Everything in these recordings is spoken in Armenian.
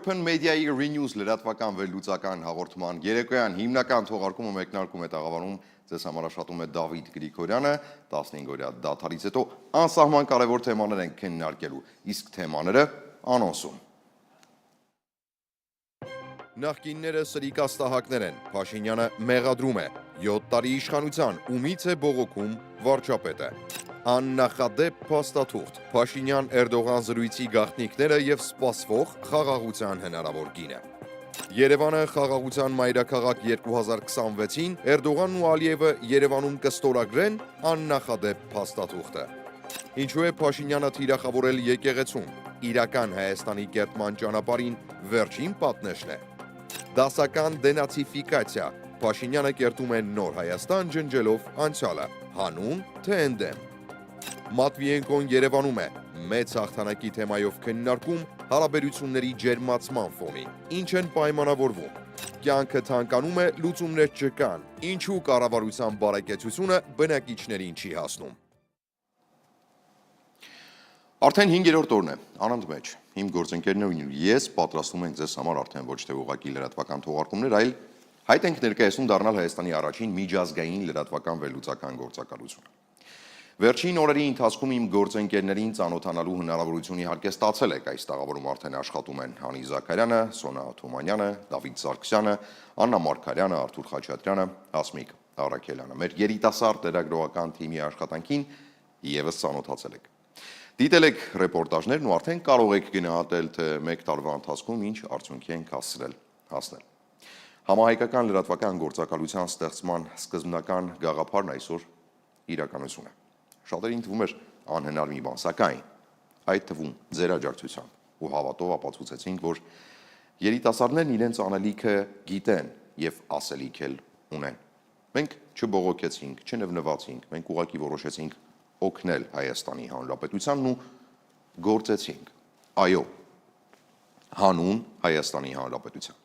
Reopen Media-ի Renews լրատվական վերլուծական հաղորդման երեկոյան հիմնական թողարկումը մեկնարկում է տաղավարում ձեզ համար աշխատում է Դավիթ Գրիգորյանը 15-օրյա դադարից հետո անսահման կարևոր թեմաներ են քննարկելու, իսկ թեմաները անոնսում։ Նախկինները սրիկաստահակներ են, Փաշինյանը մեղադրում է, 7 տարի իշխանության, ումից է բողոքում վարչապետը։ Աննախադեպ փաստաթուղթ, Փաշինյան-Էրդողան զրույցի գաղտնիքները և սպասվող խաղաղության հնարավոր գինը։ Երևանը խաղաղության մայրաքաղաք 2026-ին Էրդողանն ու Ալիևը Երևանում կստորագրեն աննախադեպ փաստաթուղթը։ Ինչու է Փաշինյանը թիրախավորել եկեղեցուն, իրական Հայաստանի կերտման ճանապարհին վերջին պատնեշն է։ Դասական դենացիֆիկացիա, Փաշինյանը կերտում է նոր Հայաստան ջնջելով անցյալը, հանուն թե ընդդեմ։ Մատվիենկոն Երևանում է, մեծ հաղթանակի թեմայով քննարկում հարաբերությունների ջերմացման ֆոնին, ինչ են պայմանավորվում։ Կյանքը թանկանում է, լուծումներ չկան, ինչու կառավարության բարեկեցությունը բնակիչներին չի հասնում։ Արդեն 5-րդ օրն է, անընդ մեջ, իմ գործընկերներն ու ես պատրաստում ենք ձեզ համար արդեն ոչ թե ուղղակի լրատվական թողարկումներ, այլ հայտ ենք ներկայացնում դառնալ Հայաստանի առաջին միջազգային լրատվական վերլուծական գործակալությունը։ Վերջին օրերի ընթացքում իմ գործընկերներին ծանոթանալու հնարավորություն իհարկե ստացել եք, այս տաղավարում արդեն աշխատում են Հանի Զաքարյանը, Սոնա Թումանյանը, Դավիթ Սարգսյանը, Աննա Մարգարյանը, Արթուր Խաչատրյանը, Հասմիկ Արաքելյանը։ Մեր երիտասարդ լրագրողական թիմի աշխատանքին ևս ծանոթացել եք։ Դիտել եք ռեպորտաժներն ու արդեն կարող եք գնահատել, թե մեկ տարվա ընթացքում ինչ արդյունքի ենք հասնել։ Համահայկական լրատվական գործակալության ստեղծման սկզբնական գաղափարն այսօր իրականություն է։ Շատերին թվում էր անհնար մի բան, սակայն այդ թվում ձեր աջակցությամբ ու հավատով ապացուցեցինք, որ երիտասարդներն իրենց անելիքը գիտեն եւ ասելիք էլ ունեն։ Մենք չբողոքեցինք, չնվնվացինք, մենք ուղղակի որոշեցինք օգնել Հայաստանի Հանրապետությանն ու գործեցինք։ Այո, հանուն Հայաստանի Հանրապետության։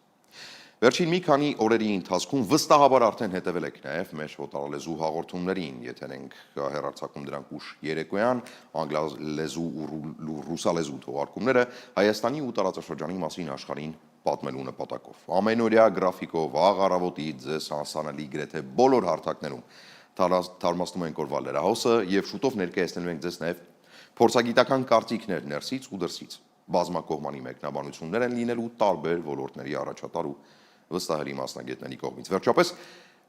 Վերջին մի քանի օրերի ընթացքում վստահաբար արդեն հետևել եք նաև մեր օտարալեզու հաղորդումներին, եթե ենք հեռարձակում դրանք ուշ երեկոյան, անգլալեզու ու ռուսալեզու թողարկումները Հայաստանի ու տարածաշրջանի մասին աշխարհին պատմելու նպատակով։ Ամենօրյա գրաֆիկով վաղ առավոտից ձեզ հասանելի գրեթե բոլոր հարթակներում թարմացնում ենք օրվա լրահոսը եւ շուտով ներկայացնելու ենք ձեզ նաև փորձագիտական կարծիքներ ներսից ու դրսից։ Բազմակողմանի մեկնաբանություններ են լինելու տարբեր ոլորտների առաջատար ու վստահելի մասնագետների կողմից։ Վերջապես,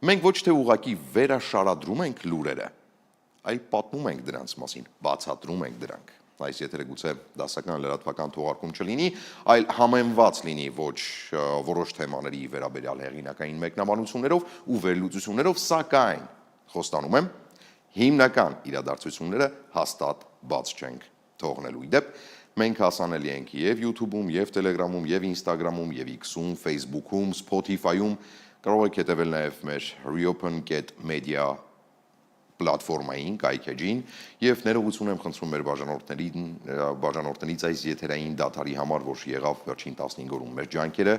մենք ոչ թե ուղղակի վերաշարադրում ենք լուրերը, այլ պատմում ենք դրանց մասին, բացատրում ենք դրանք։ Այս եթերը գուցե դասական լրատվական թողարկում չլինի, այլ համեմված լինի ոչ որոշ թեմաների վերաբերյալ հեղինակային մեկնաբանություններով ու վերլուծություններով, սակայն խոստանում եմ, հիմնական իրադարձությունները հաստատ բաց չենք թողնելու։ Իդեպ, մենք հասանելի ենք և YouTube-ում, և Telegram-ում, և Instagram-ում, և X-ում, Facebook-ում, Spotify-ում, կարող եք հետևել նաև մեր Reopen.media պլատֆորմային, կայքեջին, և ներողություն եմ խնդրում մեր բաժանորդներից այս եթերային դադարի համար, որ եղավ վերջին 15 օրում մեր ջանքերը,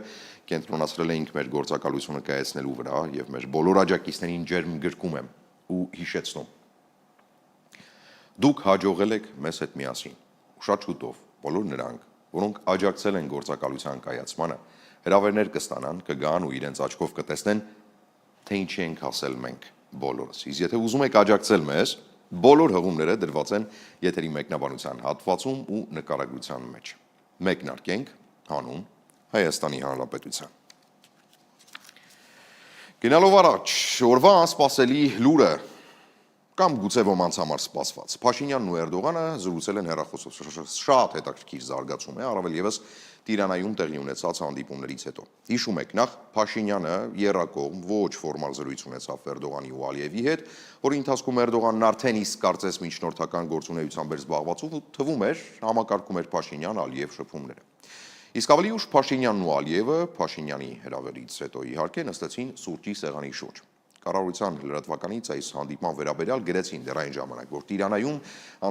կենտրոնացրել էինք մեր գործակալությունը կայացնելու վրա և մեր բոլոր աջակիցներին ջերմ գրկում եմ ու հիշեցնում։ Դուք հաջողել եք մեզ հետ միասին, ու շատ շուտով բոլոր նրանք, որոնք աջակցել են գործակալության կայացմանը, հրավերներ կստանան, կգան ու իրենց աչքով կտեսնեն թե ինչի ենք հասել մենք բոլորս։ Իսկ եթե ուզում եք աջակցել մեզ, բոլոր հղումները դրված են եթերի մեկնաբանության հատվածում ու նկարագրության մեջ։ Մեկնարկենք հանուն Հայաստանի Հանրապետության։ Գնալով առաջ, օրվա անսպասելի լուրը կամ գուցե ոմանց համար սպասված։ Փաշինյանն ու Էրդողանը զրուցել են հեռախոսով, շատ հետաքրքիր զարգացում է, առավել ևս Տիրանայում տեղի ունեցած հանդիպումներից հետո։ Հիշում եք, նախ Փաշինյանը եռակողմ ոչ ֆորմալ զրույց ունեցավ Էրդողանի ու Ալիևի հետ, որի ընթացքում Էրդողանն արդեն իսկ կարծես միջնորդական գործունեությամբ էր զբաղված ու թվում էր համակարգում էր Փաշինյան-Ալիև շփումները։ Իսկ ավելի ուշ Փաշինյանն ու Ալիևը, Փաշինյանի հրավերից հետո իհարկե նստեցին սուրճի սեղանի շուրջ։ Կառավարության լրատվականից այս հանդիպման վերաբերյալ գրեցին դեռ այն ժամանակ, որ Տիրանայում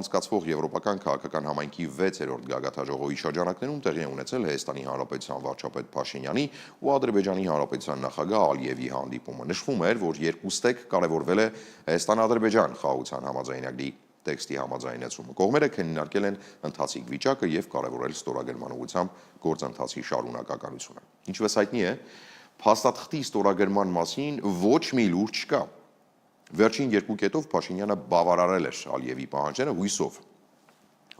անցկացվող Եվրոպական քաղաքական համայնքի 6-րդ գագաթաժողովի շրջանակներում տեղի է ունեցել Հայաստանի Հանրապետության վարչապետ Փաշինյանի ու Ադրբեջանի Հանրապետության նախագահ Ալիևի հանդիպումը։ Նշվում էր, որ երկուստեք կարևորվել է Հայաստան-Ադրբեջան խաղաղության համաձայնագրի տեքստի համաձայնեցումը։ Կողմերը քննարկել են ընթացիկ վիճակը եւ կարևորել ստորագրման ուղղությամբ գործընթացի շարունակականությունը։ Ինչպես հայտնի է, փաստաթղթի ստորագրման մասին ոչ մի լուր չկա։ Վերջին երկու կետով Փաշինյանը բավարարել էր Ալիևի պահանջները հույսով,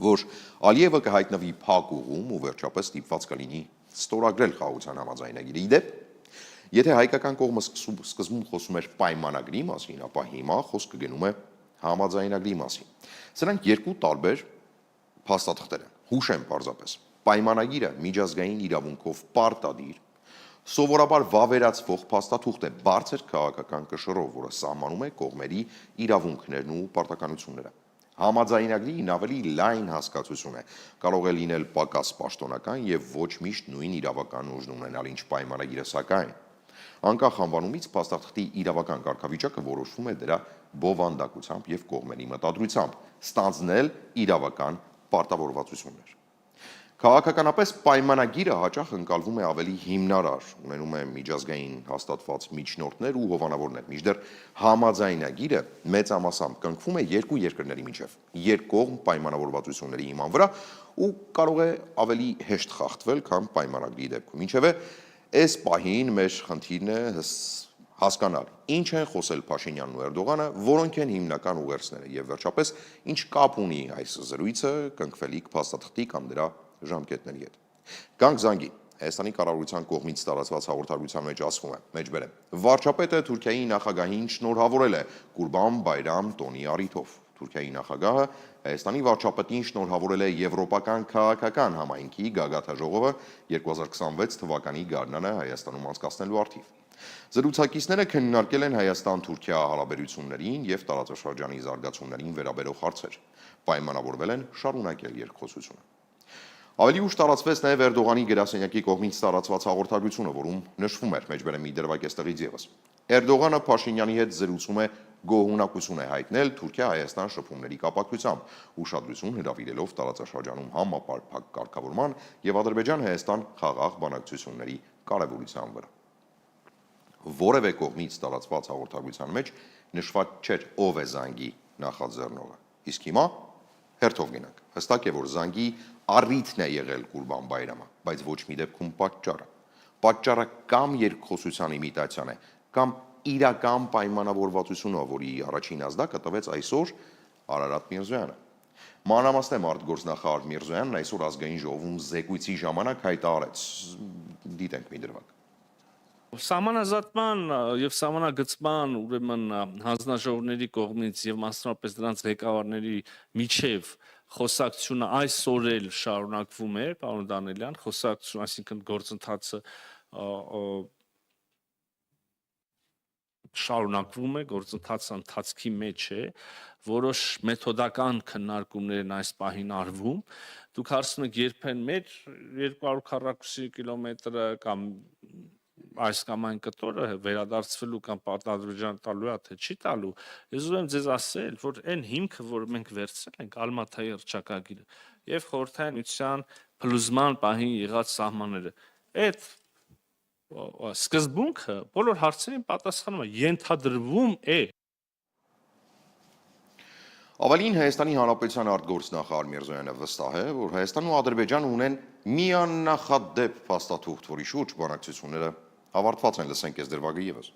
որ Ալիևը կհայտնվի փակ ուղում ու վերջապես ստիպված կլինի ստորագրել խաղաղության համաձայնագիրը։ Իդեպ, եթե հայկական կողմը սկզբում խոսում էր պայմանագրի մասին, ապա հիմա խոսքը գնում է համաձայնագրի մասին։ Սրանք երկու տարբեր փաստաթղթեր են։ Հուշեմ պարզապես։ Պայմանագիրը միջազգային իրավունքով պարտադիր, սովորաբար վավերացվող փաստաթուղթ է բարձր քաղաքական կշռով, որը սահմանում է կողմերի իրավունքներն ու պարտականությունները։ Համաձայնագրին ավելի լայն հասկացություն է, կարող է լինել պակաս պաշտոնական եւ ոչ միշտ նույն իրավական ուժն ունենալ, ինչ պայմանագիրը, սակայն անկախ անվանումից փաստաթղթի իրավական կարգավիճակը որոշվում է դրա բովանդակությամբ եւ կողմերի մտադրությամբ ստանձնել իրավական պարտավորվածություններ։ Քաղաքականապես պայմանագիրը հաճախ ընկալվում է ավելի հիմնարար, ունենում է միջազգային հաստատված միջնորդներ ու հովանավորներ, մինչդեռ համաձայնագիրը մեծամասամբ կնքվում է երկու երկրների միջև, երկկողմ պայմանավորվածությունների հիման վրա ու կարող է ավելի հեշտ խախտվել, քան պայմանագրի դեպքում։ Ինչևէ, այս պահին մեր խնդիրն է հասկանալ, ինչ են խոսել Փաշինյանն ու Էրդողանը, որոնք են հիմնական ուղերձները եւ վերջապես ինչ կապ ունի այս զրույցը կնքվելիք փաստաթղթի կամ դրա ժամկետների հետ։ Գանք զանգի Հայաստանի կառավարության կողմից տարածված հաղորդագրության մեջ ասվում է, մեջբերեմ, վարչապետը Թուրքիայի նախագահին շնորհավորել է Կուրբան Բայրամ տոնի առիթով։ Թուրքիայի նախագահը Հայաստանի վարչապետին շնորհավորել է Եվրոպական քաղաքական համայնքի գագաթաժողովը 2026 թվականի գարնանը Հայաստանում անցկացնելու առթիվ։ Զրուցակիցները քննարկել են Հայաստան-Թուրքիա հարաբերություններին եւ տարածաշրջանի զարգացումներին վերաբերող հարցեր։ Պայմանավորվել են շարունակել երկխոսությունը։ Ավելի ուշ տարածվեց նաև Էրդողանի գրասենյակի կողմից տարածված հաղորդագրությունը, որում նշվում էր, մեջբերեմ մի դրվագ էստեղից ևս։ Էրդողանը Փաշինյանի հետ զրուցում է գոհունակություն է հայտնել Թուրքիա-Հայաստան շփումների կապակցությամբ, ուշադրություն հրավիրելով տարածաշրջանում համապարփակ կարգավորման եւ Ադրբեջան-Հայաստան խաղաղ բանակցությունների կարեւորության վրա։ Որևէ կողմից տարածված հաղորդագրության մեջ նշված չէր ով է զանգի նախաձեռնողը։ Իսկ հիմա հերթով գնանք։ Հստակ է, որ զանգի առիթն է եղել Կուրբան Բայրամը, բայց ոչ մի դեպքում պատճառը։ Պատճառը կամ երկխոսության իմիտացիան է, կամ իրական պայմանավորվածությունը, որի առաջին ազդակը տվեց այսօր Արարատ Միրզոյանը։ Մանրամասնեմ արտգործնախարար Միրզոյանն այսօր ազգային ժողովում զեկույցի ժամանակ հայտարարեց։ Դիտենք մի դրվագ։ Սահմանազատման եւ սահմանագծման ուրեմն հանձնաժողովների կողմից եւ մասնավորապես դրանց ղեկավարների միջև խոսակցությունը այսօր էլ շարունակվում է, պարոն Դանելյան, խոսակցություն, այսինքն գործընթացը շարունակվում է, գործընթացը ընթացքի մեջ է, որոշ մեթոդական քննարկումներ են այս պահին արվում։ Դուք հարցնում եք երբ են մեր 240 կիլոմետրը կամ այս կամ այն կտորը վերադարձվելու կամ Ադրբեջան տալու է, թե չի տալու։ Ես ուզում եմ ձեզ ասել, որ այն հիմքը, որ մենք վերցրել ենք Ալմաթայի հռչակագիրը եւ Խորհրդային Միության փլուզման պահին եղած սահմանները, այդ սկզբունքը բոլոր հարցերին պատասխանում է, ենթադրվում է։ Ավալին Հայաստանի Հանրապետության արտգործնախարար Միրզոյանը վստահ է, որ Հայաստանն ու Ադրբեջանը ունեն միաննախադեպ փաստաթուղթ, որի շուրջ բանակցությունները ավարտված են, լսենք այս դրվագը ևս։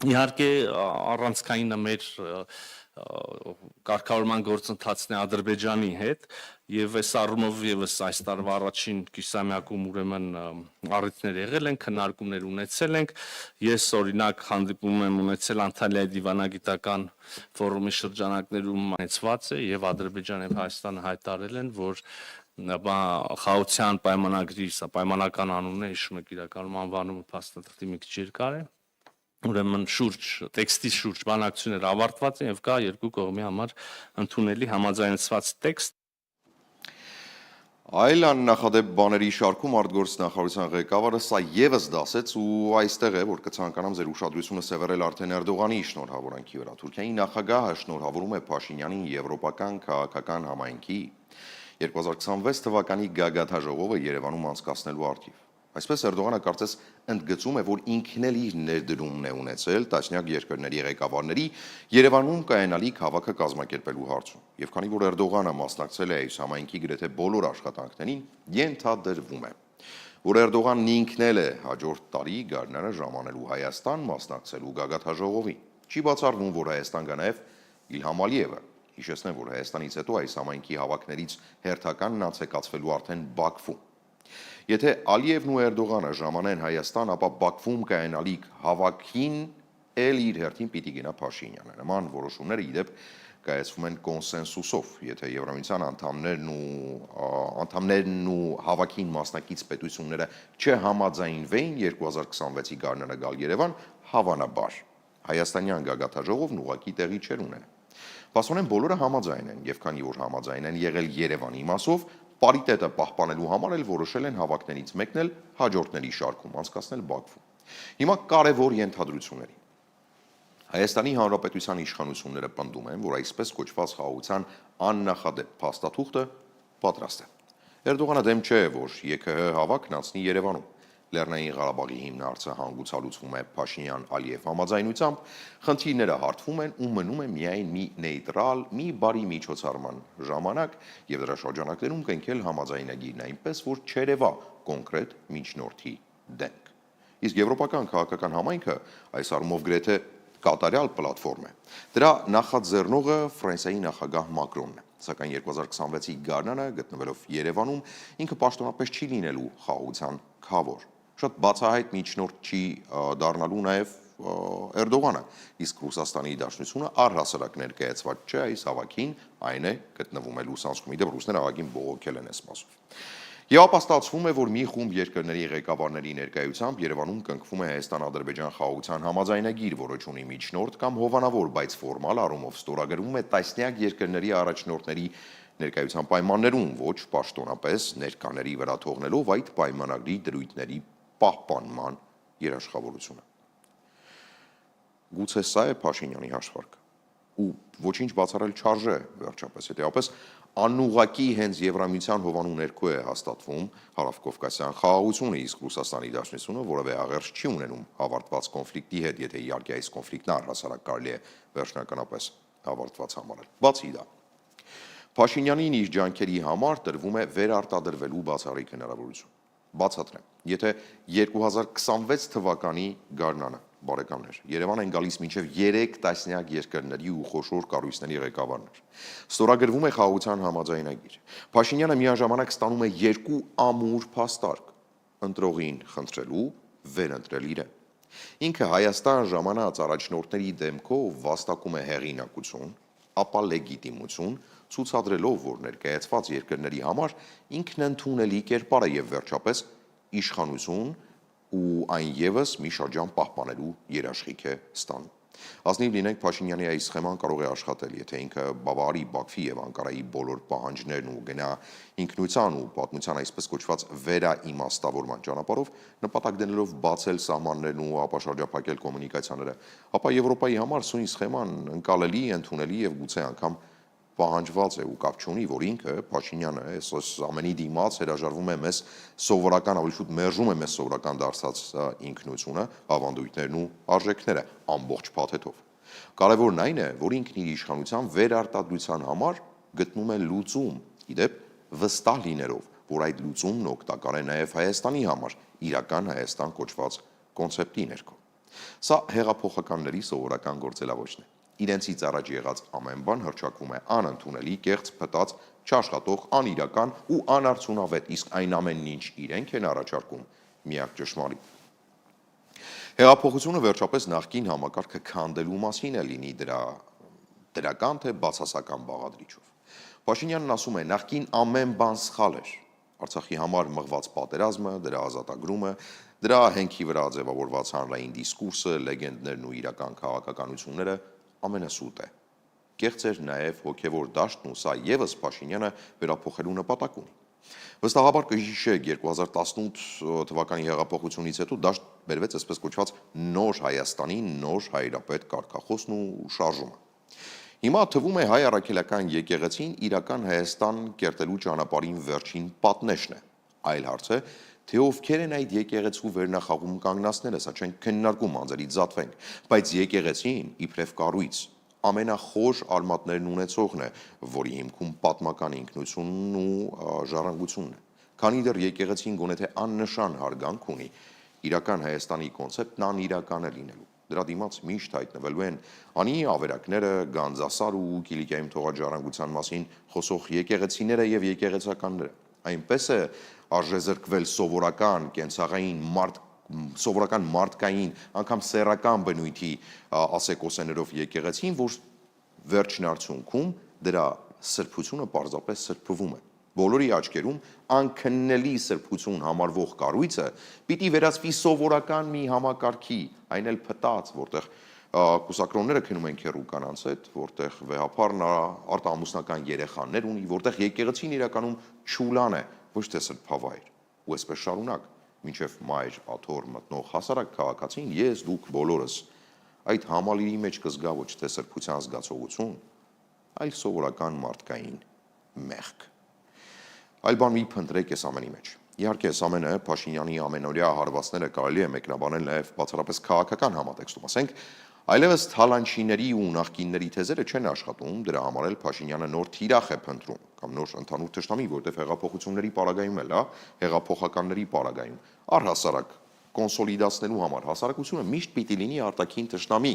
Իհարկե առանցքայինը մեր կարգավորման գործընթացն է Ադրբեջանի հետ եւ այս առումով եւս այս տարվա առաջին կիսամյակում ուրեմն առիթներ եղել են, քննարկումներ ունեցել ենք։ Ես օրինակ հանդիպում եմ ունեցել Անտալիայի դիվանագիտական ֆորումի շրջանակներում ունեցված է եւ Ադրբեջանը եւ Հայաստանը հայտարարել են, որ խաղաղության պայմանագրի, սա պայմանական անունն է, հիշում եք իրականում անվանումը փաստաթղթի մի քիչ երկար է։ Ուրեմն տեքստի շուրջ բանակցություններ ավարտված են եւ կա երկու կողմի համար ընդունելի համաձայնեցված տեքստ։ Այլ աննախադեպ բաների շարքում արտգործնախարարության ղեկավարը սա եւս դասեց ու այստեղ է, որ կցանկանամ ձեր ուշադրությունը սևեռել արդեն Էրդողանի շնորհավորանքի վրա։ Թուրքիայի նախագահը շնորհավորում է Փաշինյանին եվրոպական քաղաքական համայնքի 2026 թվականի գագաթաժողովը Երևանում անցկացնելու արդիվ։ Այսպես Էրդողանը կարծես ընդգծում է, որ ինքն էլ իր ներդրումն է ունեցել տասնյակ երկրների ղեկավարների Երևանում կայանալի քաղաքը կազմակերպելու հարցում։ Եվ քանի որ Էրդողանը մասնակցել է այս համայնքի գրեթե բոլոր աշխատանքներին, ենթադրվում է, որ Էրդողանն ինքն էլ է հաջորդ տարի գարնանը ժամանելու Հայաստան մասնակցելու գագաթաժողովին։ Չի բացառվում, որ Հայաստան գա նաև Իլհամ Ալիևը։ Հիշեցնեմ, որ Հայաստանից հետո այս համայնքի հավաքներից հերթականն անցեկացվելու արդեն Բաքվում։ Եթե Ալիևն ու Էրդողանը ժամանեն Հայաստան, ապա Բաքվում կայանալիք հավաքին էլ իր հերթին պիտի գնա Փաշինյանը։ Նման որոշումները իդեպ կայացվում են կոնսենսուսով, եթե Եվրամիության անդամներն ու հավաքին մասնակից պետությունները չհամաձայնվեին 2026-ի գարնանը գալ Երևան, հավանաբար հայաստանյան գագաթաժողովն ուղղակի տեղի չէր ունենա։ Փաստորեն բոլորը համաձայն են, եւ քանի որ համաձայն են եղել Երևանի մասով, պարիտետը պահպանելու համար էլ որոշել են հավաքներից մեկն էլ հաջորդների շարքում անցկացնել Բաքվում։ Հիմա կարևոր ենթադրությունների։ Հայաստանի Հանրապետության իշխանությունները պնդում են, որ այսպես կոչված խաղաղության աննախադեպ փաստաթուղթը պատրաստ է։ Էրդողանը դեմ չէ, որ ԵՔՀ հավաքն անցնի Երևանում։ Լեռնային Ղարաբաղի հիմնարարցը հանգուցալուծվում է Փաշինյան-Ալիև համաձայնությամբ, խնդիրները հարթվում են ու մնում է միայն մի նեյտրալ, մի բարի միջոցառման ժամանակ եւ դրա շրջանակներում կնքել համաձայնագիրն այնպես, որ չերևա կոնկրետ միջնորդի դենք։ Իսկ եվրոպական քաղաքական համայնքը այս առումով գրեթե կատարյալ պլատֆորմ է։ Դրա նախաձեռնողը Ֆրանսիայի նախագահ Մակրոնն է, սակայն 2026-ի գարնանը գտնվելով Երևանում ինքը պաշտոնապես չի լինելու խաղաղության քավոր։ Շատ բացահայտ միջնորդ չի դառնալու նաև Էրդողանը, իսկ Ռուսաստանի Դաշնությունը առհասարակ ներկայացված չէ այս հավաքին, այն է գտնվում է Լուսանսկում, իդեպ ռուսները աղագին բողոքել են այս մասով։ Եվ ապա ստացվում է, որ մի խումբ երկրների ղեկավարների ներկայությամբ Երևանում կնքվում է Հայաստան-Ադրբեջան խաղաղության համաձայնագիր, որը ունի միջնորդ կամ հովանավոր, բայց ֆորմալ առումով ստորագրվում է տասնյակ երկրների առաջնորդների ներկայության պայմաններում, ոչ պաշտոնապես ներկաների վրա թողնելով այդ պայմանագրի դրույթների պահպանման երաշխավորությունը։ Գուցե սա է Փաշինյանի հաշվարկը։ Ու ոչինչ բացառել չարժե վերջապես, հետեւապես անուղակի հենց Եվրամիության հովանու ներքո է հաստատվում հարավկովկասյան խաղաղությունը, իսկ Ռուսաստանի Դաշնությունը որևէ աղերս չի ունենում ավարտված կոնֆլիկտի հետ, եթե իհարկե այս կոնֆլիկտն առհասարակ կարելի է վերջնականապես ավարտված համարել։ Բացի դա, Փաշինյանին իր ջանքերի համար տրվում է վերարտադրվելու բացառիկ հնարավորություն։ Բացատրեմ, եթե 2026 թվականի գարնանը բարեկամներ, Երևան են գալիս մինչև 3 տասնյակ երկրների ու խոշոր կառույցների ղեկավարներ։ Ստորագրվում է խաղաղության համաձայնագիր։ Փաշինյանը միաժամանակ ստանում է 2 ամուր փաստարկ՝ ընտրողին խնդրելու վերընտրել իրեն։ Ինքը Հայաստան ժամանած առաջնորդների դեմքով վաստակում է հեղինակություն, ապա լեգիտիմություն, ցուցադրելով, որ ներկայացված երկրների համար ինքնընդունելի կերպար է եւ վերջապես իշխանություն ու այն եւս մի շրջան պահպանելու երաշխիք է ստանում։ Ազնիվ լինենք, Փաշինյանի այս սխեման կարող է աշխատել, եթե ինքը բավարարի Բաքվի եւ Անկարայի բոլոր պահանջներն ու գնա ինքնության ու պատմության այսպես կոչված վերաիմաստավորման ճանապարհով, նպատակ դնելով բացել սահմաններն ու ապաշրջափակել կոմունիկացիաները, ապա Եվրոպայի համար սույն սխեման ընկալելի, ընդունելի եւ գուցե անգամ պահանջված է ու կապ չունի, որ ինքը Փաշինյանը այս ամենի դիմաց հրաժարվում է մեզ սովորական, ավելի շուտ մերժում է մեզ սովորական դարձած ինքնությունը, ավանդույթներն ու արժեքները ամբողջ փաթեթով։ Կարևորն այն է, որ ինքն իր իշխանության վերարտադրության համար գտնում է լուծում, իդեպ վստահ լինելով, որ այդ լուծումն օգտակար է նաև Հայաստանի համար, իրական Հայաստան կոչված կոնցեպտի ներքո։ Սա հեղափոխականների սովորական գործելավոճն է։ Իրենցից առաջ եղած ամեն բան հռչակվում է անընդունելի, կեղծ, փտած, չաշխատող, անիրական ու անարդյունավետ, իսկ այն ամենն ինչ իրենք են առաջարկում, միակ ճշմարիտ։ Հեղափոխությունը վերջապես նախկին համակարգը քանդելու մասին է, լինի դրա դրական թե բացասական բաղադրիչով։ Փաշինյանն ասում է, նախկին ամեն բան սխալ էր։ Արցախի համար մղված պատերազմը, դրա ազատագրումը, դրա հենքի վրա ձևավորված հանրային դիսկուրսը, լեգենդներն ու իրական քաղաքականությունները ամենասուտ է։ Կեղծ էր նաև հոգևոր դաշտն ու սա եւս Փաշինյանը վերափոխելու նպատակ ունի։ Վստահաբար կհիշեք 2018 թվականի հեղափոխությունից հետո դաշտ բերվեց այսպես կոչված նոր Հայաստանի նոր հայրապետ կարգախոսն ու շարժումը։ Հիմա թվում է հայ առաքելական եկեղեցին իրական Հայաստան կերտելու ճանապարհին վերջին պատնեշն է։ Այլ հարց է, թե ովքեր են այդ եկեղեցու վերնախաղում կանգնածները, սա չենք քննարկում, անձերից զատվենք, բայց եկեղեցին իբրև կառույց ամենախոր արմատներն ունեցողն է, որի հիմքում պատմական ինքնությունն ու ժառանգությունն է։ Քանի դեռ եկեղեցին գոնե թե աննշան հարգանք ունի, իրական Հայաստանի կոնցեպտն անիրական է լինելու։ Դրա դիմաց միշտ հայտնվելու են անի ավերակները, Գանձասար ու Կիլիկիայում թողած ժառանգության մասին խոսող եկեղեցիները եւ եկեղեցականները։ Այնպես է արժեզրկվել սովորական կենցաղային սովորական մարդկային, անգամ սեռական բնույթի ասեկոսեներով եկեղեցին, որ վերջին արդյունքում դրա սրբությունը պարզապես սրբվում է։ Բոլորի աչքերում անքննելի սրբություն համարվող կառույցը պիտի վերածվի սովորական մի համակարգի, այն էլ փտած, որտեղ կուսակրոնները քնում են քեռու կանանց հետ, որտեղ վեհապարն արտամուսնական երեխաներ ունի, որտեղ եկեղեցին իրականում չուլան է, ոչ թե սրբավայր։ Ու այսպես շարունակ, մինչև մայր աթոռ մտնող հասարակ քաղաքացին, ես, դուք բոլորս այդ համալիրի մեջ կզգա ոչ թե սրբության զգացողություն, այլ սովորական մարդկային մեղք։ Այլ բան մի փնտրեք այս ամենի մեջ։ Իհարկե, այս ամենը Փաշինյանի ամենօրյա հարվածները կարելի է մեկնաբանել նաև բացառապես քաղաքական համատեքստում, ասենք, այլևս թալանչիների ու նախկինների թեզերը չեն աշխատում, դրա համար էլ Փաշինյանը նոր թիրախ է փնտրում, կամ նոր ընդհանուր թշնամի, որտեղ հեղափոխությունների պարագայում էլ, հեղափոխականների պարագայում, առհասարակ կոնսոլիդացնելու համար հասարակությունը միշտ պիտի լինի արտաքին թշնամի։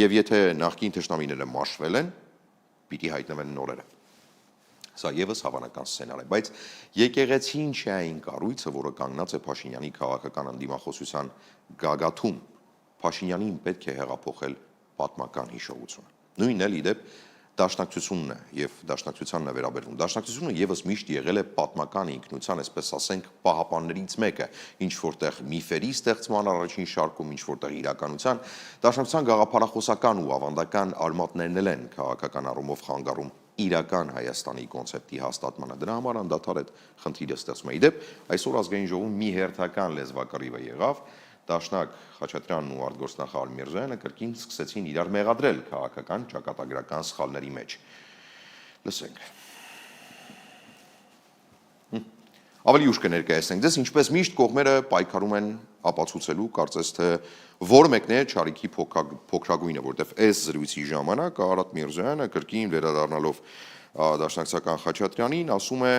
Եվ եթե նախկին թշնամիները մաշվել են, պիտի հայտնվեն նորերը։ Սա եւս հավանական սցենար է, բայց եկեղեցին չէ այն կառույցը, որը կանգնած է Փաշինյանի քաղաքական անդիմախոսության գագաթում։ Փաշինյանին պետք է հեղափոխել պատմական հիշողությունը։ Նույնն էլ իդեպ դաշնակցությունն է եւ դաշնակցությանն է վերաբերվում։ Դաշնակցությունը եւս միշտ եղել է պատմական ինքնության, այսպես ասենք, պահապաններից մեկը, ինչ որտեղ միֆերի ստեղծման առաջին շարքում, ինչ որտեղ իրականության, դաշնակցության գաղափարախոսական ու ավանդական արմատներն են քաղաքական առումով խանգարում իրական Հայաստանի կոնցեպտի հաստատմանը։ Դրա համար անդադար այդ խնդիրը ստեղծում է։ Իդեպ այսօր ազգային ժողովում մի հերթական լեզվակռիվը եղավ, Դաշնակ Խաչատրյանն ու արտգործնախարար Միրզոյանը կրկին սկսեցին իրար մեղադրել քաղաքական ճակատագրական սխալների մեջ։ Լսենք։ Ավելի ուշ կներկայացնենք ձեզ, ինչպես միշտ կողմերը պայքարում են ապացուցելու, կարծես թե որ մեկն է Չարիքի փոքրագույնը, որտեղ այս զրույցի ժամանակ Արարատ Միրզոյանը կրկին վերադառնալով Դաշնակցական Խաչատրյանին ասում է.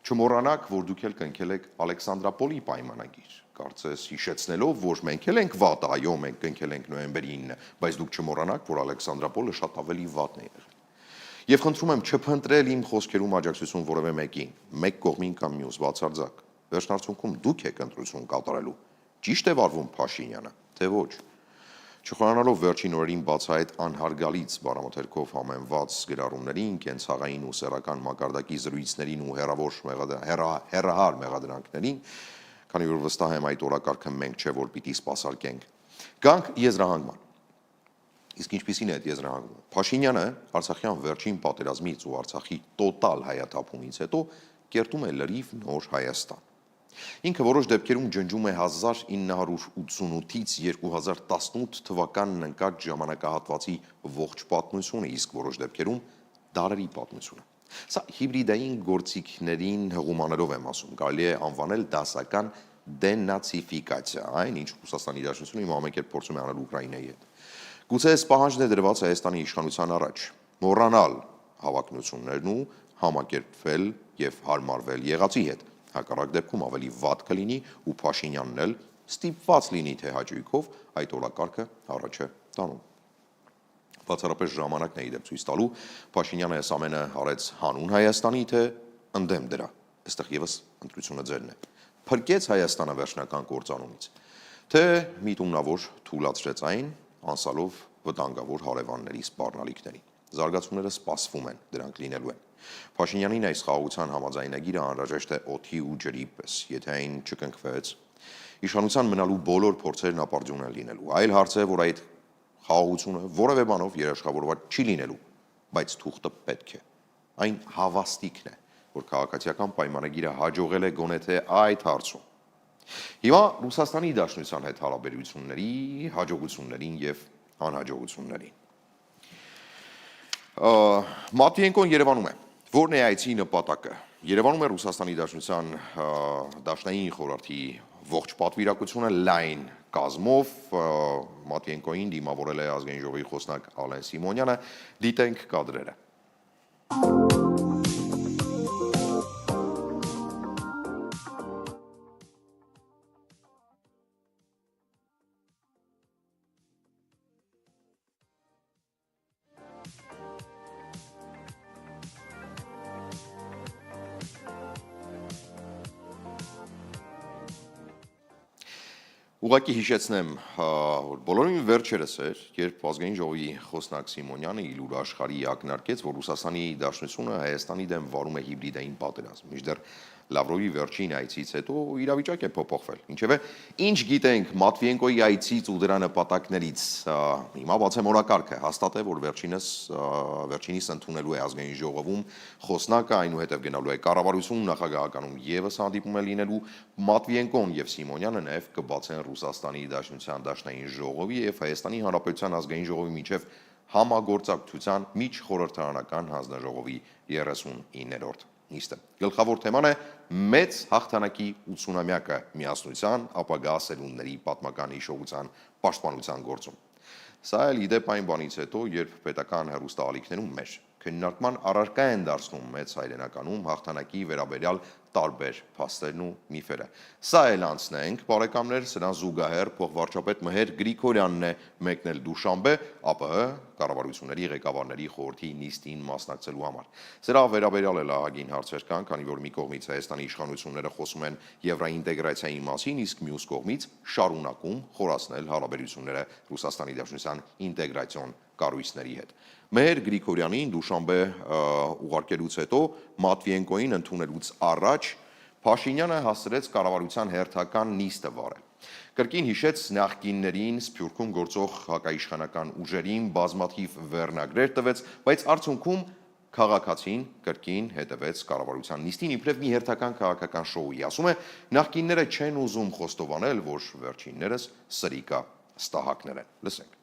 չմոռանաք, որ դուք էլ կնքել եք Ալեքսանդրապոլի պայմանագիր, կարծես հիշեցնելով, որ մենք էլ ենք վատ, այո, մենք կնքել ենք նոյեմբերի 9-ը, բայց դուք չմոռանաք, որ Ալեքսանդրապոլը շատ ավելի վատն է եղել։ Եվ խնդրում եմ չփնտրել իմ խոսքերում աջակցություն որևէ մեկին, մեկ կողմին կամ մյուս բացարձակ։ Վերջնարդյունքում դուք եք ընտրություն կատարելու։ Ճիշտ է վարվում Փաշինյանը, թե ոչ։ Չխորանալով վերջին օրերին բացահայտ անհարգալից բառամթերքով համեմված գրառումներին, կենցաղային ու սեռական մակարդակի զրույցներին ու հեռահար մեղադրանքներին, քանի որ վստահ եմ այդ օրակարգը մենք չէ, որ պիտի սպասարկենք, գանք եզրահանգման։ Իսկ ինչպիսին է այդ եզրահանգումը։ Փաշինյանը Արցախյան վերջին պատերազմից ու Արցախի տոտալ հայաթափումից հետո կերտում է լրիվ նոր Հայաստան։ Ինքը որոշ դեպքերում ջնջում է 1988-ից 2018 թվականն ընկած ժամանակահատվածի ողջ պատմությունը, իսկ որոշ դեպքերում դարերի պատմությունը։ Սա հիբրիդային գործիքներին հղումաներով եմ ասում, կարելի է անվանել դասական դենացիֆիկացիա, այն ինչ Ռուսաստանի Դաշնությունը հիմա ամեն կերպ փորձում է անել Ուկրաինայի հետ։ Գուցե այս պահանջն է դրված Հայաստանի իշխանության առաջ, մոռանալ հավակնություններն ու համակերպվել եւ հարմարվել եղածի հետ։ Հակառակ դեպքում ավելի վատ կլինի ու Փաշինյանն էլ ստիպված լինի թե հաճույքով այդ օրակարգը առաջ է տանում։ Բացառապես ժամանակն է իդեպ ցույց տալու, Փաշինյանը այս ամենը արեց հանուն Հայաստանի, թե ընդդեմ դրա։ Այստեղ եւս ընտրությունը ձերն է։ Փրկեց Հայաստանը վերջնական կործանումից, թե միտումնավոր թույլատրեց այն, անսալով վտանգավոր հարևանների սպառնալիքներին։ Զարգացումները սպասվում են, դրանք լինելու են։ Փաշինյանին այս խաղաղության համաձայնագիրը անհրաժեշտ է օդի ու ջրի պես, եթե այն չկնքվեց, իշխանության մնալու բոլոր փորձերն ապարդյուն են լինելու։ Այլ հարց է, որ այդ խաղաղությունը որևէ բանով երաշխավորված չի լինելու, բայց թուղթը պետք է։ Այն հավաստիքն է, որ քաղաքացիական պայմանագիրը հաջողել է գոնե թե այդ հարցում։ Հիմա Ռուսաստանի Դաշնության հետ հարաբերությունների հաջողություններին եւ անհաջողություններին։ Մատվիենկոն Երևանում է։ Որն է այցի նպատակը։ Երևանում է Ռուսաստանի Դաշնության Դաշնային խորհրդի ողջ պատվիրակությունը լայն կազմով Մատվիենկոին դիմավորել է ազգային ժողովի խոսնակ Ալեն Սիմոնյանը, դիտենք կադրերը։ Ուղղակի հիշեցնեմ, որ բոլորին վերջերս էր, երբ ազգային ժողովի խոսնակ Սիմոնյանը իր լուր աշխարհի ակնարկեց, որ Ռուսաստանի Դաշնությունը Հայաստանի դեմ վարում է հիբրիդային պատերազմ։ Մինչդեռ Լավրովի վերջին այցից հետո իրավիճակ է փոփոխվել։ Ինչևէ, ինչ գիտենք Մատվիենկոյի այցից ու դրա նպատակներից, հիմա բացեմ օրակարգը, հաստատ է, որ վերջինիս ընդունելու է ազգային ժողովում խոսնակը, այնուհետև գնալու է կառավարություն, նախագահականում եւս հանդիպում է լինելու Մատվիենկոն եւ Սիմոնյանը նաեւ կբացեն Ռուսաստանի Դաշնության Դաշնային ժողովի եւ Հայաստանի Հանրապետության ազգային ժողովի միջև համագործակցության միջխորհրդարանական հանձնաժողովի 39-րդ նիստը։ Գլխավոր թեման է մեծ հաղթանակի 80-ամյակը միասնության, ապագա սերունդների պատմական հիշողության պաշտպանության գործում։ Սա էլ իդեպ այն բանից հետո, երբ պետական հեռուստաալիքներում մեր քննարկման առարկա են դարձնում մեծ հայրենականում հաղթանակի վերաբերյալ տարբեր փաստերն ու միֆերը։ Սա էլ անցնենք, բարեկամներ, սրան զուգահեռ փոխվարչապետ Մհեր Գրիգորյանն է մեկնել Դուշանբե, ԱՊՀ կառավարությունների ղեկավարների խորհրդի նիստին մասնակցելու համար։ Սրա վերաբերյալ էլ ահագին հարցեր կան, քանի որ մի կողմից Հայաստանի իշխանությունները խոսում են եվրոինտեգրացիայի մասին, իսկ մյուս կողմից շարունակում խորացնել հարաբերությունները Ռուսաստանի Դաշնության ինտեգրացիոն կառույցների հետ։ Մհեր Գրիգորյանին Դուշանբե ուղարկելուց հետո Մատվիենկոին ընդունելուց առաջ Փաշինյանը հասցրեց կառավարության հերթական նիստը վարել։ Կրկին հիշեց նախկիններին, Սփյուռքում գործող հակաիշխանական ուժերին բազմաթիվ վերնագրեր տվեց, բայց արդյունքում քաղաքացին կրկին հետևեց կառավարության նիստին իբրև մի հերթական քաղաքական շոուի։ Ասում է, նախկինները չեն ուզում խոստովանել, որ վերջիններս սրիկա ստահակներ են։ Լսենք։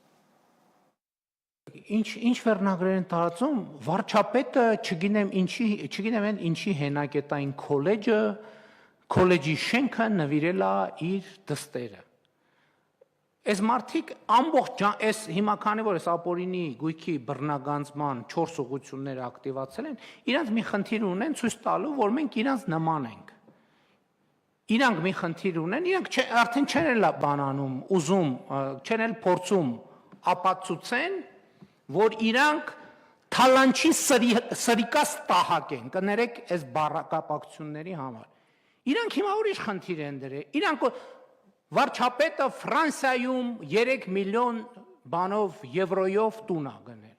Ինչ վերնագրեր են տարածում, վարչապետը չգիտեմ ինչի հենակետային քոլեջի շենքը նվիրել է իր դստերը։ Այս մարդիկ ամբողջ այս հիմա քանի որ այս ապօրինի գույքի բռնագանձման 4 ուղղությունները ակտիվացել են, իրանք մի խնդիր ունեն ցույց տալու, որ մենք իրանք նման ենք։ Իրանք մի խնդիր ունեն, իրանք արդեն չեն էլ բանանում, ուզում, չեն էլ փորձում ապացուցեն, որ իրանք թալանչի սրիկա ստահակ են, կներեք այս բառակապակցությունների համար։ Իրանք հիմա ուրիշ խնդիր են դրել։ Իրանք վարչապետը Ֆրանսիայում 3 միլիոն բանով եվրոյով տուն է գնել։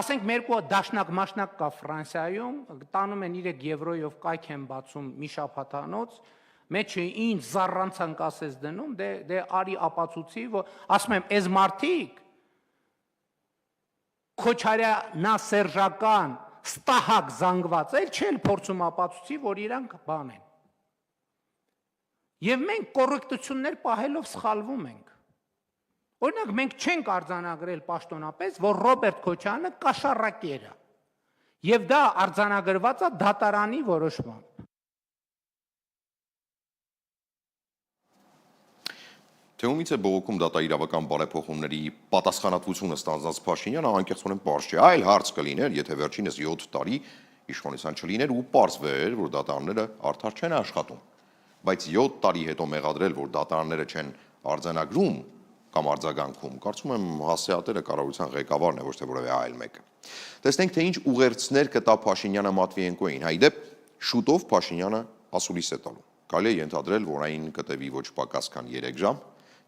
Ասենք մերկու դաշնակ կա Ֆրանսիայում, տանում են 3 եվրոյով կայք են բացում մի շաբաթանոց, մեջը ինչ զառանցանք ասես դնում, դե արի ապացուցի, որ ասում եմ, այս մարդիկ քոչարյանասերժական ստահակ զանգված էլ չեն փորձում ապացուցի, որ իրանք բան են։ Եվ մենք կոռեկտություններ պահելով սխալվում ենք։ Օրինակ մենք չենք արձանագրել պաշտոնապես, որ Ռոբերտ Քոչարյանը կաշառակեր է։ Եվ դա արձանագրված է դատարանի որոշմամբ։ Թե ումից է բողոքում դատաիրավական բարեփոխումների պատասխանատվությունը ստանձնած Փաշինյանը անկեղծորեն պարզ չէ, այլ հարց կլիներ, եթե վերջինս 7 տարի իշխանության չլիներ ու պարզվեր, որ դատարանները արդար չեն աշխատում։ բայց 7 տարի հետո մեղադրել, որ դատարանները չեն արձանագրում կամ արձագանքում, կարծում եմ հասցեատերը կառավարության ղեկավարն է, ոչ թե որևէ այլ մեկը։ Տեսնենք, թե ինչ ուղերձներ կտա Փաշինյանը Մատվիենկոին, հայդեպ շուտով Փաշինյանը ասուլիս է տալու։ Կարելի է ենթադրել, որ այն կտևի ոչ պակաս քան 3 ժամ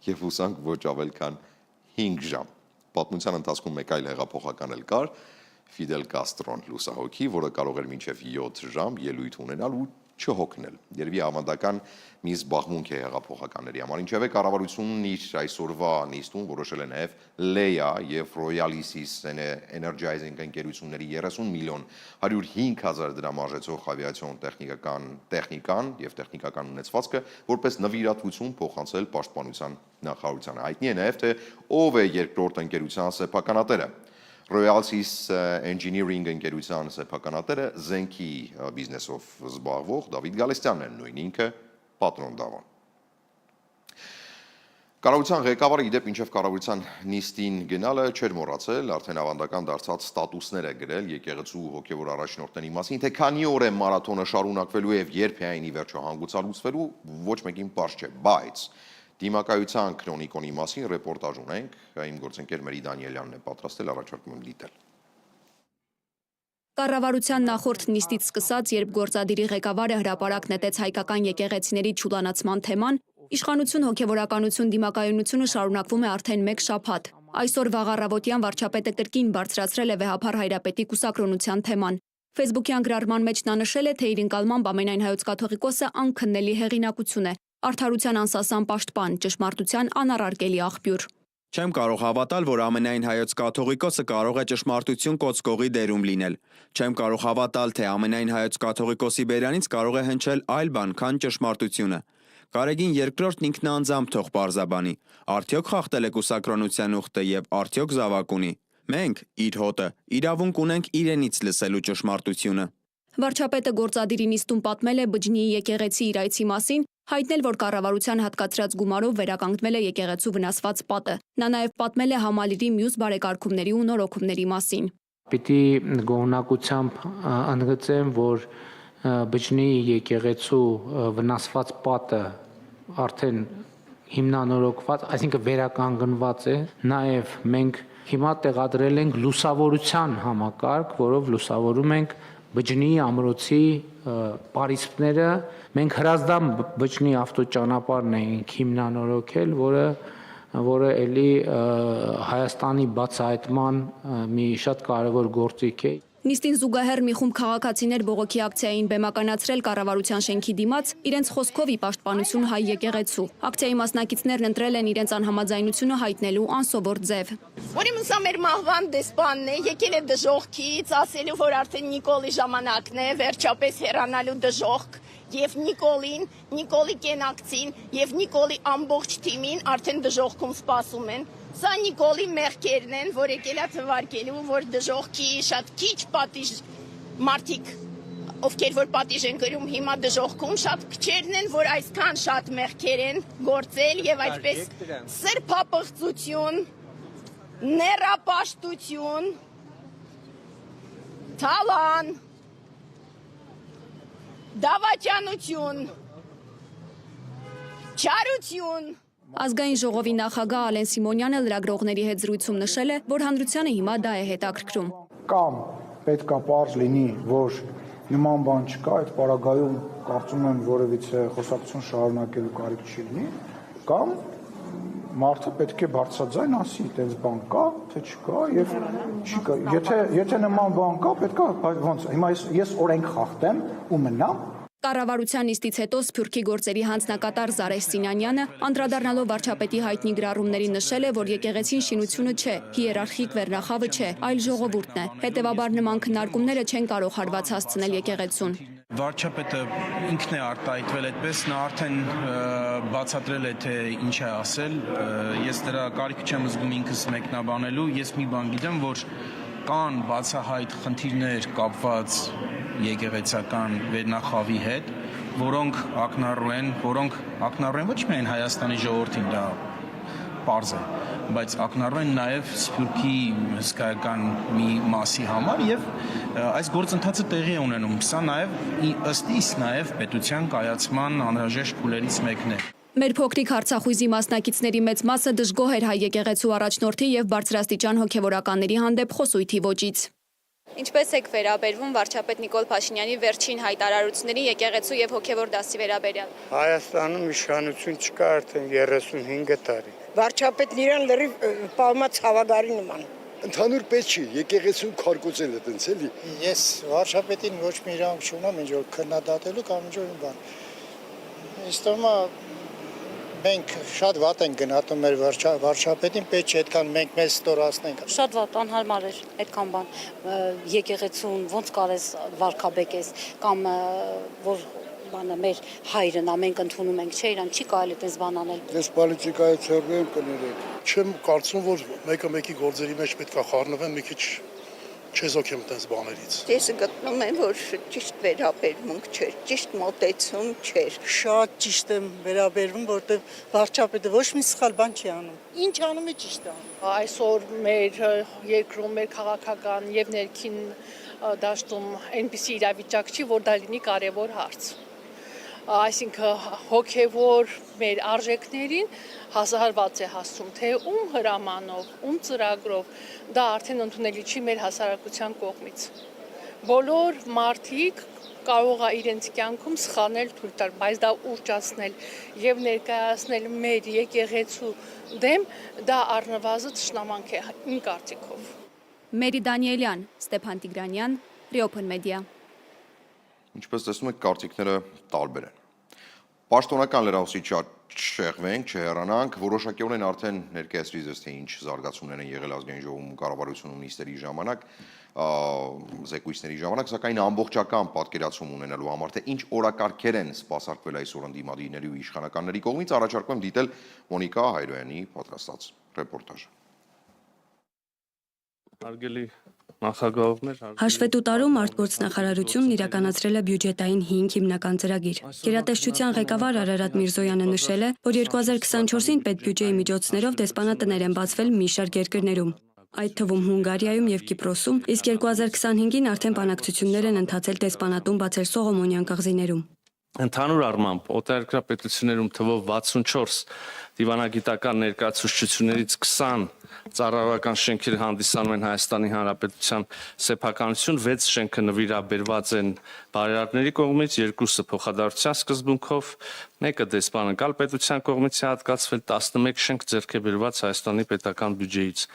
եւ հուսանք ոչ ավել քան 5 ժամ։ Պատմության ընթացքում մեկ այլ հեղափոխական էլ կար, Ֆիդել Կաստրոն, լուսահոգի, որը կարող էր մինչև 7 ժամ ելույթ ունենալ ու չհոգնել։ Երևի ավանդական մի զբաղմունք է հեղափոխականների համար։ Ինչևէ կառավարությունն իր այսօրվա նիստում որոշել է նաև Լեյա եւ Royalisys Energizing ընկերությունների 30 միլիոն 105 հազար դրամ արժեցող ավիացիոն տեխնիկան եւ տեխնիկական ունեցվածքը որպես նվիրատվություն փոխանցել պաշտպանության նախարարությանը։ Հայտնի է նաև թե ով է երկրորդ ընկերության սեփականատերը։ Royalisys Engineering ընկերության սեփականատերը զենքի բիզնեսով զբաղվող Դավիթ Գալստյանն է, նույն ինքը պատրոն Դավան։ Կառավարության ղեկավարը իդեպ ինչև կառավարության նիստին գնալը չէր մոռացել, արդեն ավանդական դարձած ստատուսներ է գրել եկեղեցու հոգևոր առաջնորդների մասին, թե քանի օր է մարաթոնը շարունակվելու եւ երբ է այն ի վերջո հանգուցալուծվելու, ոչ մեկին պարզ չէ, բայց Դիմակայության քրոնիկոնի մասին ռեպորտաժ ունենք, իմ գործընկեր Մերի Դանիելյանն է պատրաստել, առաջարկում եմ դիտել։ Կառավարության նախորդ նիստից սկսած, երբ գործադիրի ղեկավարը հրապարակ նետեց հայկական եկեղեցիների չուլանացման թեման, իշխանություն հոգևորականություն դիմակայունությունը շարունակվում է արդեն 1 շաբաթ։ Այսօր վաղ առավոտյան վարչապետը կրկին բարձրացրել է վեհափառ հայրապետի կուսակրոնության թեման։ Ֆեյսբուքյան գրառման մեջ նա նշել է, թե իր ընկալմամբ ամենայն հայոց կաթողիկոսը անքննելի հեղինակություն է, արդարության անսասան պաշտպան, ճշմարտության անառարկելի աղբյուր։ Չեմ կարող հավատալ, որ ամենայն հայոց կաթողիկոսը կարող է ճշմարտություն կոծկողի դերում լինել։ Չեմ կարող հավատալ, թե ամենայն հայոց կաթողիկոսի բերանից կարող է հնչել այլ բան, քան ճշմարտությունը։ Գարեգին երկրորդն ինքնանձամբ թող պարզաբանի, արդյոք խախտել է կուսակրոնության ուխտը եւ արդյոք զավակ ունի։ Մենք, իր հոտը, իրավունք ունենք իրենից լսելու ճշմարտությունը։ Վարչապետը գործադիրի նիստում պատմել է Բջջնիի եկեղեցի իր այցի մասին, հայտնել, որ կառավարության հատկացրած գումարով վերականգնվել է եկեղեցու վնասված պատը։ Նա նաև պատմել է համալիրի մյուս բարեկարգումների ու նորոգումների մասին։ Պիտի գոհնակությամբ ընդգծեմ, որ Բջջնիի եկեղեցու վնասված պատը արդեն հիմնանորոգված, այսինքն վերականգնված է։ Նաև մենք հիմա տեղադրել ենք լուսավորության համակարգ, որով լուսավորում ենք Բջջնիի ամրոցի պարիսպները։ Մենք հրազդան Բջջնի ավտոճանապարհն ենք հիմնանորոգել, որը էլի Հայաստանի բացահայտման մի շատ կարևոր գործիք է։ Նիստին զուգահեռ մի խումբ քաղաքացիներ բողոքի ակցիային բեմականացրել կառավարության շենքի դիմաց իրենց խոսքով ի պաշտպանություն հայ եկեղեցու։ Ակցիայի մասնակիցներն ընտրել են իրենց անհամաձայնությունը հայտնելու անսովոր ձև։ Ուրեմն սա մեր մահվան դեսպանն է, եկել է դժոխքից, ասելու, որ արդեն Նիկոլի ժամանակն է, վերջապես հեռանալու դժոխք, եւ Նիկոլին, Նիկոլի կենակցին եւ Նիկոլի ամբողջ թիմին արդեն դժոխքում սպասում են։ Սա Նիկոլի մեղքերն են, որ եկել է թվարկելու, որ դժոխքի շատ քիչ պատիժ մարդիկ, ովքեր որ պատիժ են կրում հիմա դժոխքում, շատ քչերն են, որ այսքան շատ մեղքեր են գործել եւ այդպես սրբապղծություն, ներապաշտություն, թալան, դավաճանություն, չարություն։ Ազգային ժողովի նախագահ Ալեն Սիմոնյանը լրագրողների հետ զրույցում նշել է, որ հանրությանը հիմա դա է հետաքրքրում։ Կամ պետք է պարզ լինի, որ նման բան չկա, այդ պարագայում կարծում եմ որևիցե խոսակցություն շարունակելու կարիք չի լինի, կամ մարդը պետք է բարձրաձայն ասի, այդպես բան կա, թե չկա եւ չկա։ Եթե նման բան կա, պետք է ոնց, հիմա ես օրենք խախտեմ ու մնամ։ Կառավարության նիստից հետո Սփյուռքի գործերի հանձնակատար Զարեհ Սինանյանը, անդրադառնալով վարչապետի հայտնի գրառումների նշել է, որ եկեղեցին շինությունը չէ, հիերարխիկ վերնախավը չէ, այլ ժողովուրդն է։ Հետևաբար նման քննարկումները չեն կարող հարված հասցնել եկեղեցուն։ Վարչապետը ինքն է արտահայտվել այդպես, նա արդեն բացատրել է, թե ինչ է ասել, ես դրա կարիք չեմ զգում ինքս մեկնաբանելու, ես մի բան գիտեմ, որ կան բացահայտ խնդիրներ կապված եկեղեցական վերնախավի հետ, որոնք ակնառու են ոչ միայն Հայաստանի ժողովրդին, դա պարզ է, բայց ակնառու են նաև Սփյուռքի հսկայական մի մասի համար եւ այս գործընթացը տեղի է ունենում։ Սա նաև ըստ իս նաև պետության կայացման անհրաժեշտ փուլերից մեկն է։ Մեր փոքրիկ Արցախույզի մասնակիցների մեծ մասը դժգոհ էր հայ եկեղեցու առաջնորդի եւ բարձրաստիճան հոգեվորականների հանդեպ խոսույթի ոճից։ Ինչպես եք վերաբերվում վարչապետ Նիկոլ Փաշինյանի վերջին հայտարարությունների եկեղեցու եւ հոգեվոր դասի վերաբերյալ։ Հայաստանում իշխանություն չկա արդեն 35 տարի։ Վարչապետն իրան լրիվ պահմած հավագարի նման։ Ընդհանուր պետք չի, եկեղեցու քարկոծել է տենց էլի։ Ես վարչապետին ոչ մի իրավունք չունեմ, ինչ որ քննադատելու կամ ինչ որ բան։ Իստոմա մենք շատ վատ ենք գնահատում մեր վարչապետին, պետք չէ այդքան մենք մեզ ստորացնենք։ Շատ վատ անհարմար էր այդքան բան եկեղեցուն ոնց կարես վարկաբեկես կամ որ բանը մեր հայրն ամենք ընդունում ենք, չէ, իրան չի կարելի այդպես բան անել։ Ես պոլիտիկայից հեռու եմ կներեք։ Չեմ կարծում, որ մեկը մեկի գործերի մեջ պետք է խառնվեն, մի քիչ չեզոք եմ այդպես բաներից։ Ես գտնում եմ, որ ճիշտ վերաբերմունք չէր, ճիշտ մոտեցում չէր։ Շատ ճիշտ եմ վերաբերվում, որտեղ վարչապետը ոչ մի սխալ բան չի անում։ Ինչ անում է ճիշտ է անում։ Այսօր մեր երկրում մեր քաղաքական եւ ներքին դաշտում այնպիսի իրավիճակ չի, որ դա լինի կարևոր հարց։ Այսինքն հոգևոր մեր արժեքներին հասարված է հասում, թե ում հրամանով, ում ծրագրով, դա արդեն ընդունելի չի մեր հասարակության կողմից։ Բոլոր մարդիկ կարող է իրենց կյանքում սխալներ թույլ տալ, բայց դա ուռճացնել եւ ներկայացնել մեր եկեղեցու դեմ, դա առնվազն թշնամանք է իմ կարծիքով։ Մերի Դանիելյան, Ստեփան Տիգրանյան, Reopen Media։ Ինչպես տեսնում եք, կարծիքները տարբեր են։ Պաշտոնական լրահոսից չշեղվենք, չհեռանանք, որոշակիորեն արդեն ներկայացրի ձեզ, թե ինչ զարգացումներ են եղել ազգային ժողովում կառավարությունում նիստերի ժամանակ, զեկույցների ժամանակ, սակայն ամբողջական պատկերացում ունենալու համար, թե ինչ օրակարգեր են սպասարկվել այսօր ընդդիմադիրների ու իշխանականների կողմից, առաջարկում եմ դիտել Մոնիկա Հայրոյանի պատրաստած ռեպորտաժը։ Հարգելի նախագահողներ, Հաշվետուտարում արտգործնախարարությունն իրականացրել է բյուջետային 5 հիմնական ծրագիր։ Գերատեսչության ղեկավար Արարատ Միրզոյանը նշել է, որ 2024-ին պետբյուջեի միջոցներով դեսպանատներ են բացվել մի շարք երկրներում, այդ թվում Հունգարիայում եւ Կիպրոսում, իսկ 2025-ին արդեն բանակցություններ են ընթացել դեսպանատուն բացել Սողոմոնյան կղզիներում։ Ընդհանուր առմամբ օտարերկրապետություններում թվով 64 դիվանագիտական ներկայացուցչություններից 20 ծառայական շենքեր հանդիսանում են Հայաստանի Հանրապետության սեփականություն, 6 շենքը նվիրաբերված են բարերարների կողմից, 2-ը փոխադարձության սկզբունքով, 1-ը դեսպանատան պետության կողմից է հատկացվել, 11 շենք ձեռք է բերված Հայաստանի պետական բյուջեից։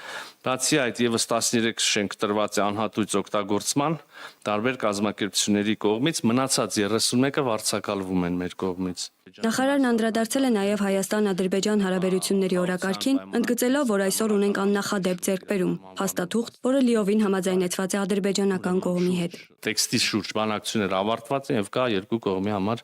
Բացի այդ, եւս 13 շենք տրված է անհատույց օգտագործման տարբեր կազմակերպությունների կողմից, մնացած 31-ը վարձակալվում են մեր կողմից։ Նախարարն անդրադարձել է նաև Հայաստան-Ադրբեջան հարաբերությունների օրակարգին, ընդգծելով, որ այսօր ունենք աննախադեպ ձեռքբերում, փաստաթուղթ, որը լիովին համաձայնեցված է ադրբեջանական կողմի հետ։ Տեքստի շուրջ բանակցությունները ավարտված են եւ կա երկու կողմի համար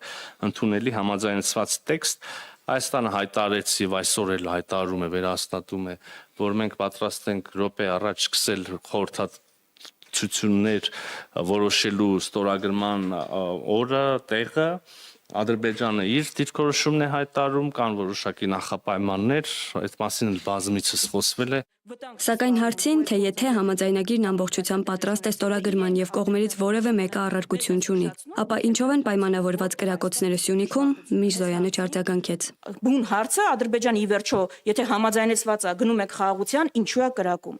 ընդունելի համաձայնեցված տեքստ։ Հայաստանը հայտարարեց եւ այսօր էլ հայտարարում է, վերահաստատում է, որ մենք պատրաստ ենք րոպե առաջ սկսել խորհրդացություններ որոշելու ստորագրման օրը, տեղը։ Ադրբեջանը իր դիրքորոշումն է հայտարարում, կան որոշակի նախապայմաններ, այդ մասին էլ բազմիցս խոսվել է։ Սակայն հարցին, թե եթե համաձայնագիրն ամբողջությամբ պատրաստ է ստորագրման եւ կողմերից որևէ մեկը առարկություն չունի, ապա ինչով են պայմանավորված կրակոցները Սյունիքում, Միրզոյանը չարձագանքեց։ Բուն հարցը Ադրբեջանը ի վերջո, եթե համաձայնեցված է, գնում եք խաղաղության, ինչու է կրակում։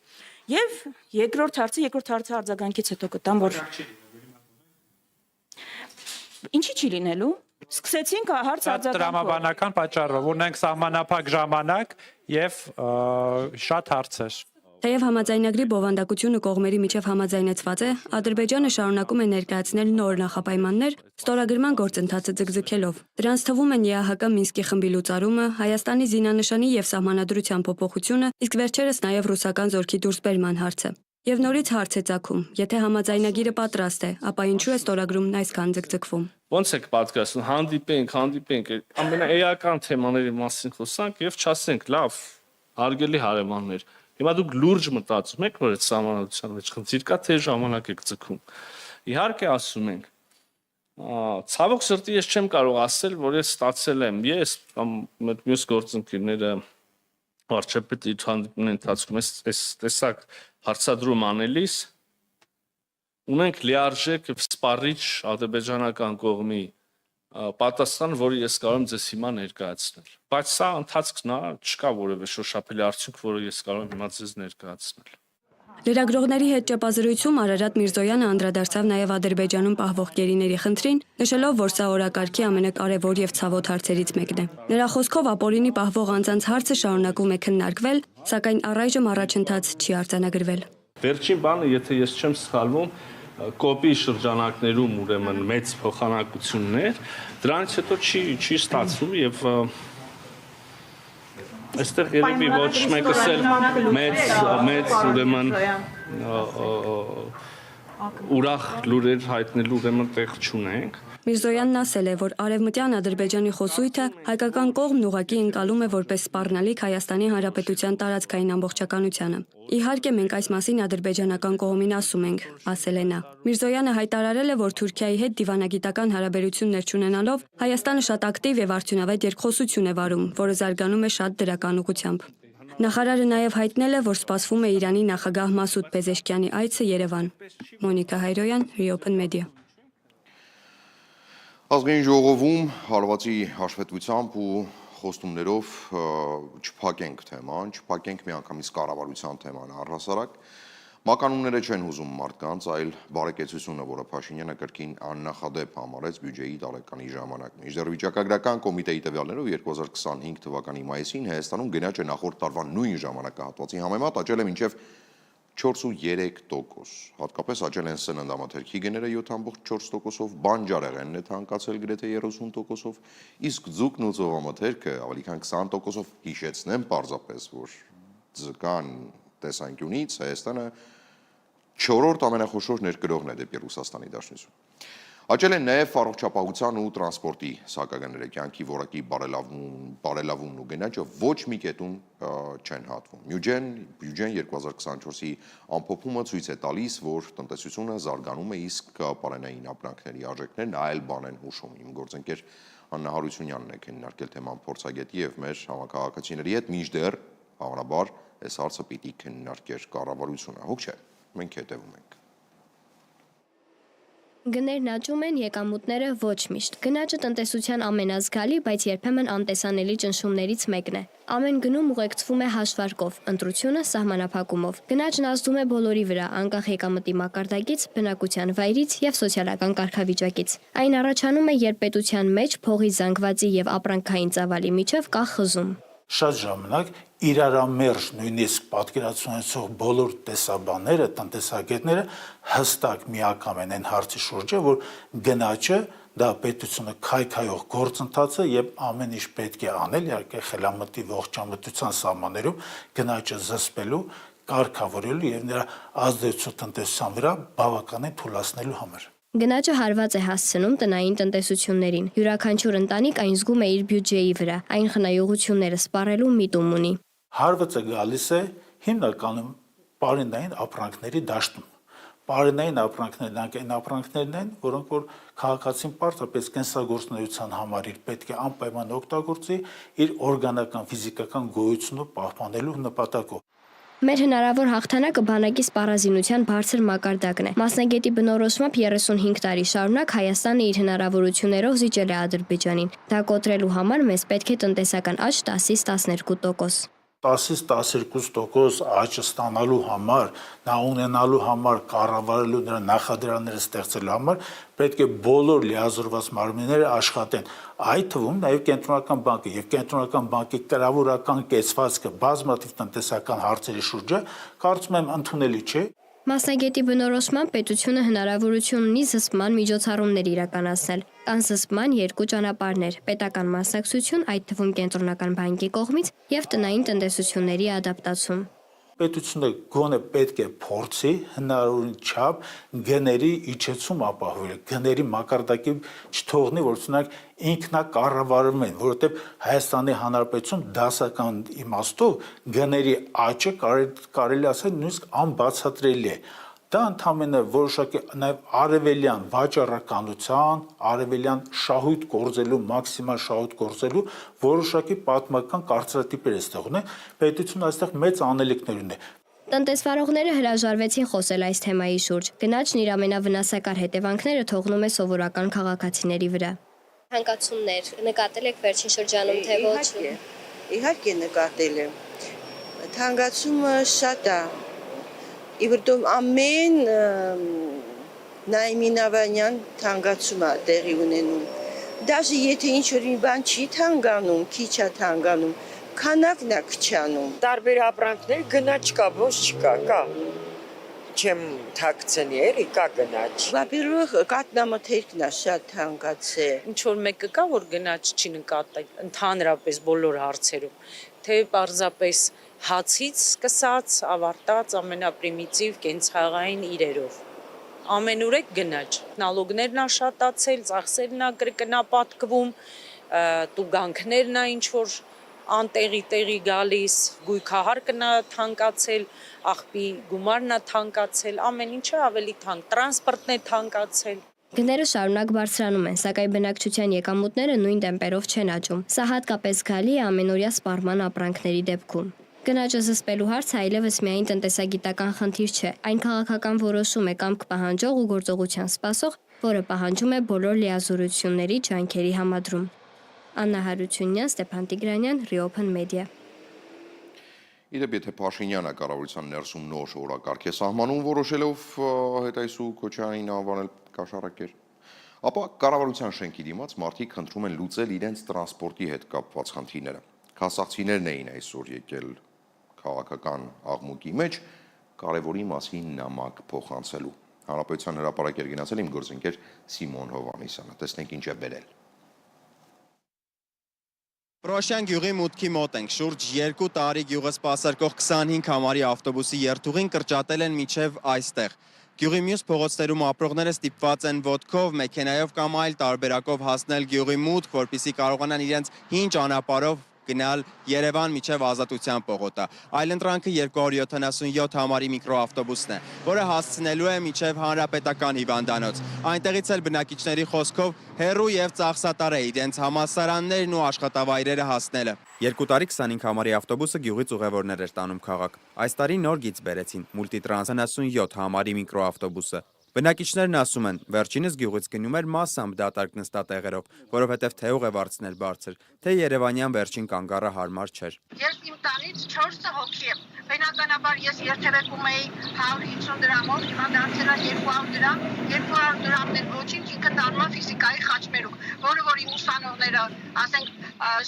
Եվ երկրորդ հարցը արձագանքից հետո կտամ, որ ինչի չի լինելու։ Սկսեցինք հարց արձագանքով։ Տրամաբանական պատճառով ունենք սահմանափակ ժամանակ եւ շատ հարցեր։ Թեև համաձայնագրի բովանդակությունը կողմերի միջև համաձայնեցված է, Ադրբեջանը շարունակում է ներկայացնել նոր նախապայմաններ, ստորագրման գործընթացը ձգձգելով։ Դրանց թվում են ԵԱՀԿ Մինսկի խմբի լուծարումը, Հայաստանի զինանշանի եւ սահմանադրության փոփոխությունը, իսկ վերջերս նաեւ ռուսական զորքի դուրսբերման հարցը։ Եվ նորից հարց է ծագում, եթե համաձայնագիրը պատրաստ է, ապա ինչու է ստորագրումն այսքան ձգձգվում։ Ոնց եք պատկերացնում, հանդիպենք, ամենաէական թեմաների մասին խոսանք եւ չասենք, լավ, հարգելի հարևաններ, հիմա դուք լուրջ մտածում եք, որ այդ սահմանադրության մեջ խնդիր կա, թե ժամանակ եք ձգում։ Իհարկե ասում ենք, ցավոք սրտի ես չեմ կարող ասել, որ ես ստացել եմ, ես կամ մեր մյուս գործընկերները վարչապետի հանդիպումների ընթացքում այս տեսակ հարցադրում անելիս ունենք լիարժեք սպառիչ ադրբեջանական կողմի պատասխան, որը ես կարող եմ ձեզ հիմա ներկայացնել։ Բայց սա ընթացքն է, չկա որևէ շոշափելի արդյունք, որը ես կարող եմ հիմա ձեզ ներկայացնել։ Լրագրողների հետ ճեպազրույցում Արարատ Միրզոյանը անդրադարձավ նաև Ադրբեջանում պահվող գերիների խնդրին, նշելով, որ սա օրակարգի ամենակարևոր եւ ցավոտ հարցերից մեկն է։ Նրա խոսքով ապօրինի պահվող անձանց հարցը շարունակում է քննարկվել, սակայն առայժմ առաջընթաց չի արձանագրվել։ Վերջին բանը, եթե ես չեմ սխալվում, կոպի շրջանակներում ուրեմն մեծ փոխանակություններ, դրանից հետո չի ստացվում եւ այստեղ երևի ոչ մեկս էլ մեծ ուրեմն ուրախ լուրեր հայտնելու ուրեմն տեղ չունենք։ Միրզոյանն ասել է, որ Արևմտյան Ադրբեջանի խոսույթը հայկական կողմն ուղղակի ընկալում է որպես սպառնալիք Հայաստանի Հանրապետության տարածքային ամբողջականությանը։ Իհարկե մենք այս մասին ադրբեջանական կողմին ասում ենք, ասել է նա։ Միրզոյանը հայտարարել է, որ Թուրքիայի հետ դիվանագիտական հարաբերություններ չունենալով Հայաստանը շատ ակտիվ եւ արդյունավետ երկխոսություն է վարում, որը զարգանում է շատ դրական ուղղությամբ։ Նախարարը նաև հայտնել է, որ սպասվում է Իրանի նախագահ Մասուդ Պեզեշկյանի այցը Երևան։ Մոնիկա Հայրոյան, Reopen Media։ Ազգային ժողովում հարվածի հաշվետվությամբ ու խոստումներով չփակենք թեման, չփակենք միանգամից կառավարության թեման առհասարակ։ Մականունները չեն հուզում մարդկանց, այլ բարեկեցությունը, որը Փաշինյանը կրկին աննախադեպ համարեց բյուջեի տարեկանի ժամանակ։ Մինչդեռ վիճակագրական կոմիտեի տվյալներով 2025 թվականի մայիսին Հայաստանում գնաճը նախորդ տարվա նույն ժամանակահատվածի համեմատ աճել է մինչև 4.3%, հատկապես աճել են սննդամթերքի գները 7.4%-ով, բանջարեղենն է թանկացել գրեթե 30%-ով, իսկ ձուկն ու ծովամթերքը ավելի քան 20%-ով, հիշեցնեմ պարզապես, որ ձկան տեսանկյունից Հայաստանը 4-րդ ամենախոշոր ներկրողն է դեպի Ռուսաստանի Դաշնություն։ Աճել են նաև առողջապահության ու տրանսպորտի սակագները, կյանքի որակի բարելավումն ու գնաճը ոչ մի կետում չեն հատվում։ Բյուջեն 2024-ի ամփոփումը ցույց է տալիս, որ տնտեսությունը զարգանում է, իսկ պարենային ապրանքների արժեքներն այլ բան են հուշում։ Իմ գործընկեր Աննա Հարությունյանն է քննարկել թեման փորձագետի եւ մեր համակարգացիների հետ, մինչդեռ հավանաբար այս հարցը պիտի քննարկեր կառավարությունը։ Հոգ չէ, մենք հետևում ենք։ Գներն աճում են, եկամուտները ոչ միշտ։ Գնաճը տնտեսության ամենազգալի, բայց երբեմն անտեսանելի ճնշումներից մեկն է։ Ամեն գնում ուղեկցվում է հաշվարկով, ընտրությունը սահմանափակումով։ Գնաճն ազդում է բոլորի վրա, անկախ եկամտի մակարդակից, բնակության վայրից եւ սոցիալական կարգավիճակից։ Այն առաջանում է, երբ պետության մեջ փողի զանգվածի եւ ապրանքային ծավալի միջև կա խզում։ Շատ ժամանակ իրարամերժ նույնիսկ պատկերացնող բոլոր տեսաբանները, տնտեսագետները հստակ միակամ են այն հարցի շուրջը, որ գնաճը դա պետությունը քայքայող գործընթաց է եւ ամեն ինչ պետք է անել, իհարկե խելամտի ողջամտության սահմաններում գնաճը զսպելու, կարգավորելու եւ նրա ազդեցությունը տնտեսության վրա բավականին թույլատնելու համար։ Գնաճը հարված է հասցնում տնային տնտեսություններին։ Յուրաքանչյուր ընտանիք այն զգում է իր բյուջեի վրա, այն խնայողությունները սպառելու միտում ունի։ Հարվածը գալիս է հիմնականում պարենային ապրանքների դաշտում։ Պարենային ապրանքներն այն ապրանքներն են, որոնք որ քաղաքացին պարզապես կենսագործունեության համար իր պետք է անպայման օգտագործի իր օրգանական ֆիզիկական գոյությունը պահպանելու նպատակով։ Մեր հնարավոր հաղթանակը բանակի սպառազինության բարձր մակարդակն է։ Մասնագետի բնորոշմամբ 35 տարի շարունակ Հայաստանը իր հնարավորություններով զիջել է Ադրբեջանին։ Դա կոտրելու համար մեզ պետք է տնտեսական աճ 10-ից 12%։ 10-ից 12% աճ ստանալու համար, նա ունենալու համար, կառավարելու նրա նախադրյալները ստեղծելու համար պետք է բոլոր լիազորված մարմինները աշխատեն։ Այդ թվում նաև կենտրոնական բանկը եւ կենտրոնական բանկի կրավորական կեցվածքը բազմաթիվ տնտեսական հարցերի շուրջը կարծում եմ ընդունելի չէ։ Մասնագետի բնորոշմամբ պետությունը հնարավորություն ունի զսպման միջոցառումներ իրականացնել։ Կան զսպման երկու ճանապարհներ՝ պետական մասնակցություն, այդ թվում կենտրոնական բանկի կողմից, եւ տնային տնտեսությունների ադապտացում։ Պետությունը գոնե պետք է փորձի հնարավորին չափ գների իջեցում ապահովել, գների մակարդակի չթողնի, որ ցնակ ինքնակառավարում են, որովհետև Հայաստանի Հանրապետություն դասական իմաստով գների աճը կարելի ասել նույնիսկ անբացատրելի է։ դա ընդհանրապես որոշակի նաև արևելյան վաճառականության, արևելյան շահույթ գործելու, մաքսիմալ շահույթ գործելու որոշակի պատմական կարծրատիպեր է ստեղծում։ Պետությունը այստեղ մեծ անելիքներ ունի։ Տնտեսվարողները հրաժարվեցին խոսել այս թեմայի շուրջ։ Գնաճն իր ամենավնասակար հետևանքները թողնում է սովորական քաղաքացիների վրա։ Հանգացումներ նկատել եք վերջին շրջանում, թե ոչ։ Իհարկե նկատել եմ։ Հանգացումը շատ է։ Իվրդով ամեն նայմինավանյան թանգացում է տեղի ունենում։ Դաժե եթե ինչ-որ մի բան չի թանգանում, քիչ է թանգանում, քանակն է քչանում։ Տարբեր ապրանքներ գնաճ կա, ոչ չկա, կա։ Չեմ թաքցնի, էլի կա գնաճ։ Во-первых, կատնամթերքն է շատ թանկացել։ Ինչ որ մեկը կա, որ գնաճ չի նկատել, ընդհանրապես բոլոր հարցերում, թե պարզապես հացից սկսած, ավարտած ամենապրիմիտիվ կենցաղային իրերով։ Ամենուր է գնաճ, նալոգներն է շատացել, ծախսերն է կրկնապատկվում, տուգանքներն է ինչ որ անտեղի գալիս, գույքահարկն է թանկացել, աղբի գումարն է թանկացել, ամեն ինչը ավելի թանկ, տրանսպորտն է թանկացել։ Գները շարունակ բարձրանում են, սակայն բնակչության եկամուտները նույն տեմպերով չեն աճում։ Սա հատկապես զգալի է ամենօրյա սպառման ապրանքների դեպքում։ Գնաճը զսպելու հարցը այլևս միայն տնտեսագիտական խնդիր չէ, այն քաղաքական որոշում է կամ կպահանջող ու գործողության սպասող, որը պահանջում է բոլոր լիազորությունների ջանքերի համադրում։ Աննա Հարությունյան, Ստեփան Տիգրանյան, Reopen Media։ Իդեպ եթե Փաշինյանը կառավարության ներսում նոր օրակարգ է սահմանում, որոշելով հետայսու Քոչարյանին անվանել կաշառակեր, ապա կառավարության շենքի դիմաց մարդիկ խնդրում են լուծել իրենց տրանսպորտի հետ կապված խնդիրները։ Քասախցիներն էին այսօր եկել քաղաքական աղմուկի մեջ կարևորի մասին նամակ փոխանցելու։ Հանրապետության հրապարակ էր գնացել իմ գործընկեր Սիմոն Հովհաննիսյանը։ Տեսնենք ինչ է բերել։ Պրոշյան գյուղի մուտքի մոտ ենք, շուրջ 2 տարի գյուղը սպասարկող 25 համարի ավտոբուսի երթուղին կրճատել են մինչև այստեղ։ Գյուղի մյուս փողոցներում ապրողները ստիպված են ոտքով, մեքենայով կամ այլ տարբերակով հասնել գյուղի մուտք, որպեսզի կարողանան իրենց հին ճանապարհով գնալ Երևան միջև Ազատության պողոտը։ Այլընտրանքը 277 համարի միկրոավտոբուսն է, որը հասցնելու է միջև Հանրապետական հիվանդանոց։ Այնտեղից էլ բնակիչների խոսքով հեռու եւ ծախսատար է իրենց համալսարաններն ու աշխատավայրերը հասնելը։ 2 տարի 25 համարի ավտոբուսը գյուղից ուղևորներ էր տանում քաղաք։ Այս տարի նոր գիծ բերեցին՝ Multitrans 97 համարի միկրոավտոբուսը։ Բնակիչներն ասում են, վերջինս գյուղից գնում էր մասամբ դատարկ նստատեղերով, որովհետև թե ուղևորցնել բարձր, թե երևանյան վերջին կանգառը հարմար չէր։ Ես իմ տանից 4 հոգի եմ։ Բնականաբար ես երթևեկում էի 150 դրամով, հիմա դարձել է 200 դրամ, 200 դրամն էլ ոչինչ, ինքը դառնում է ֆիզիկայի խաչմերուկ, որը որ իմ ուսանողները, ասենք,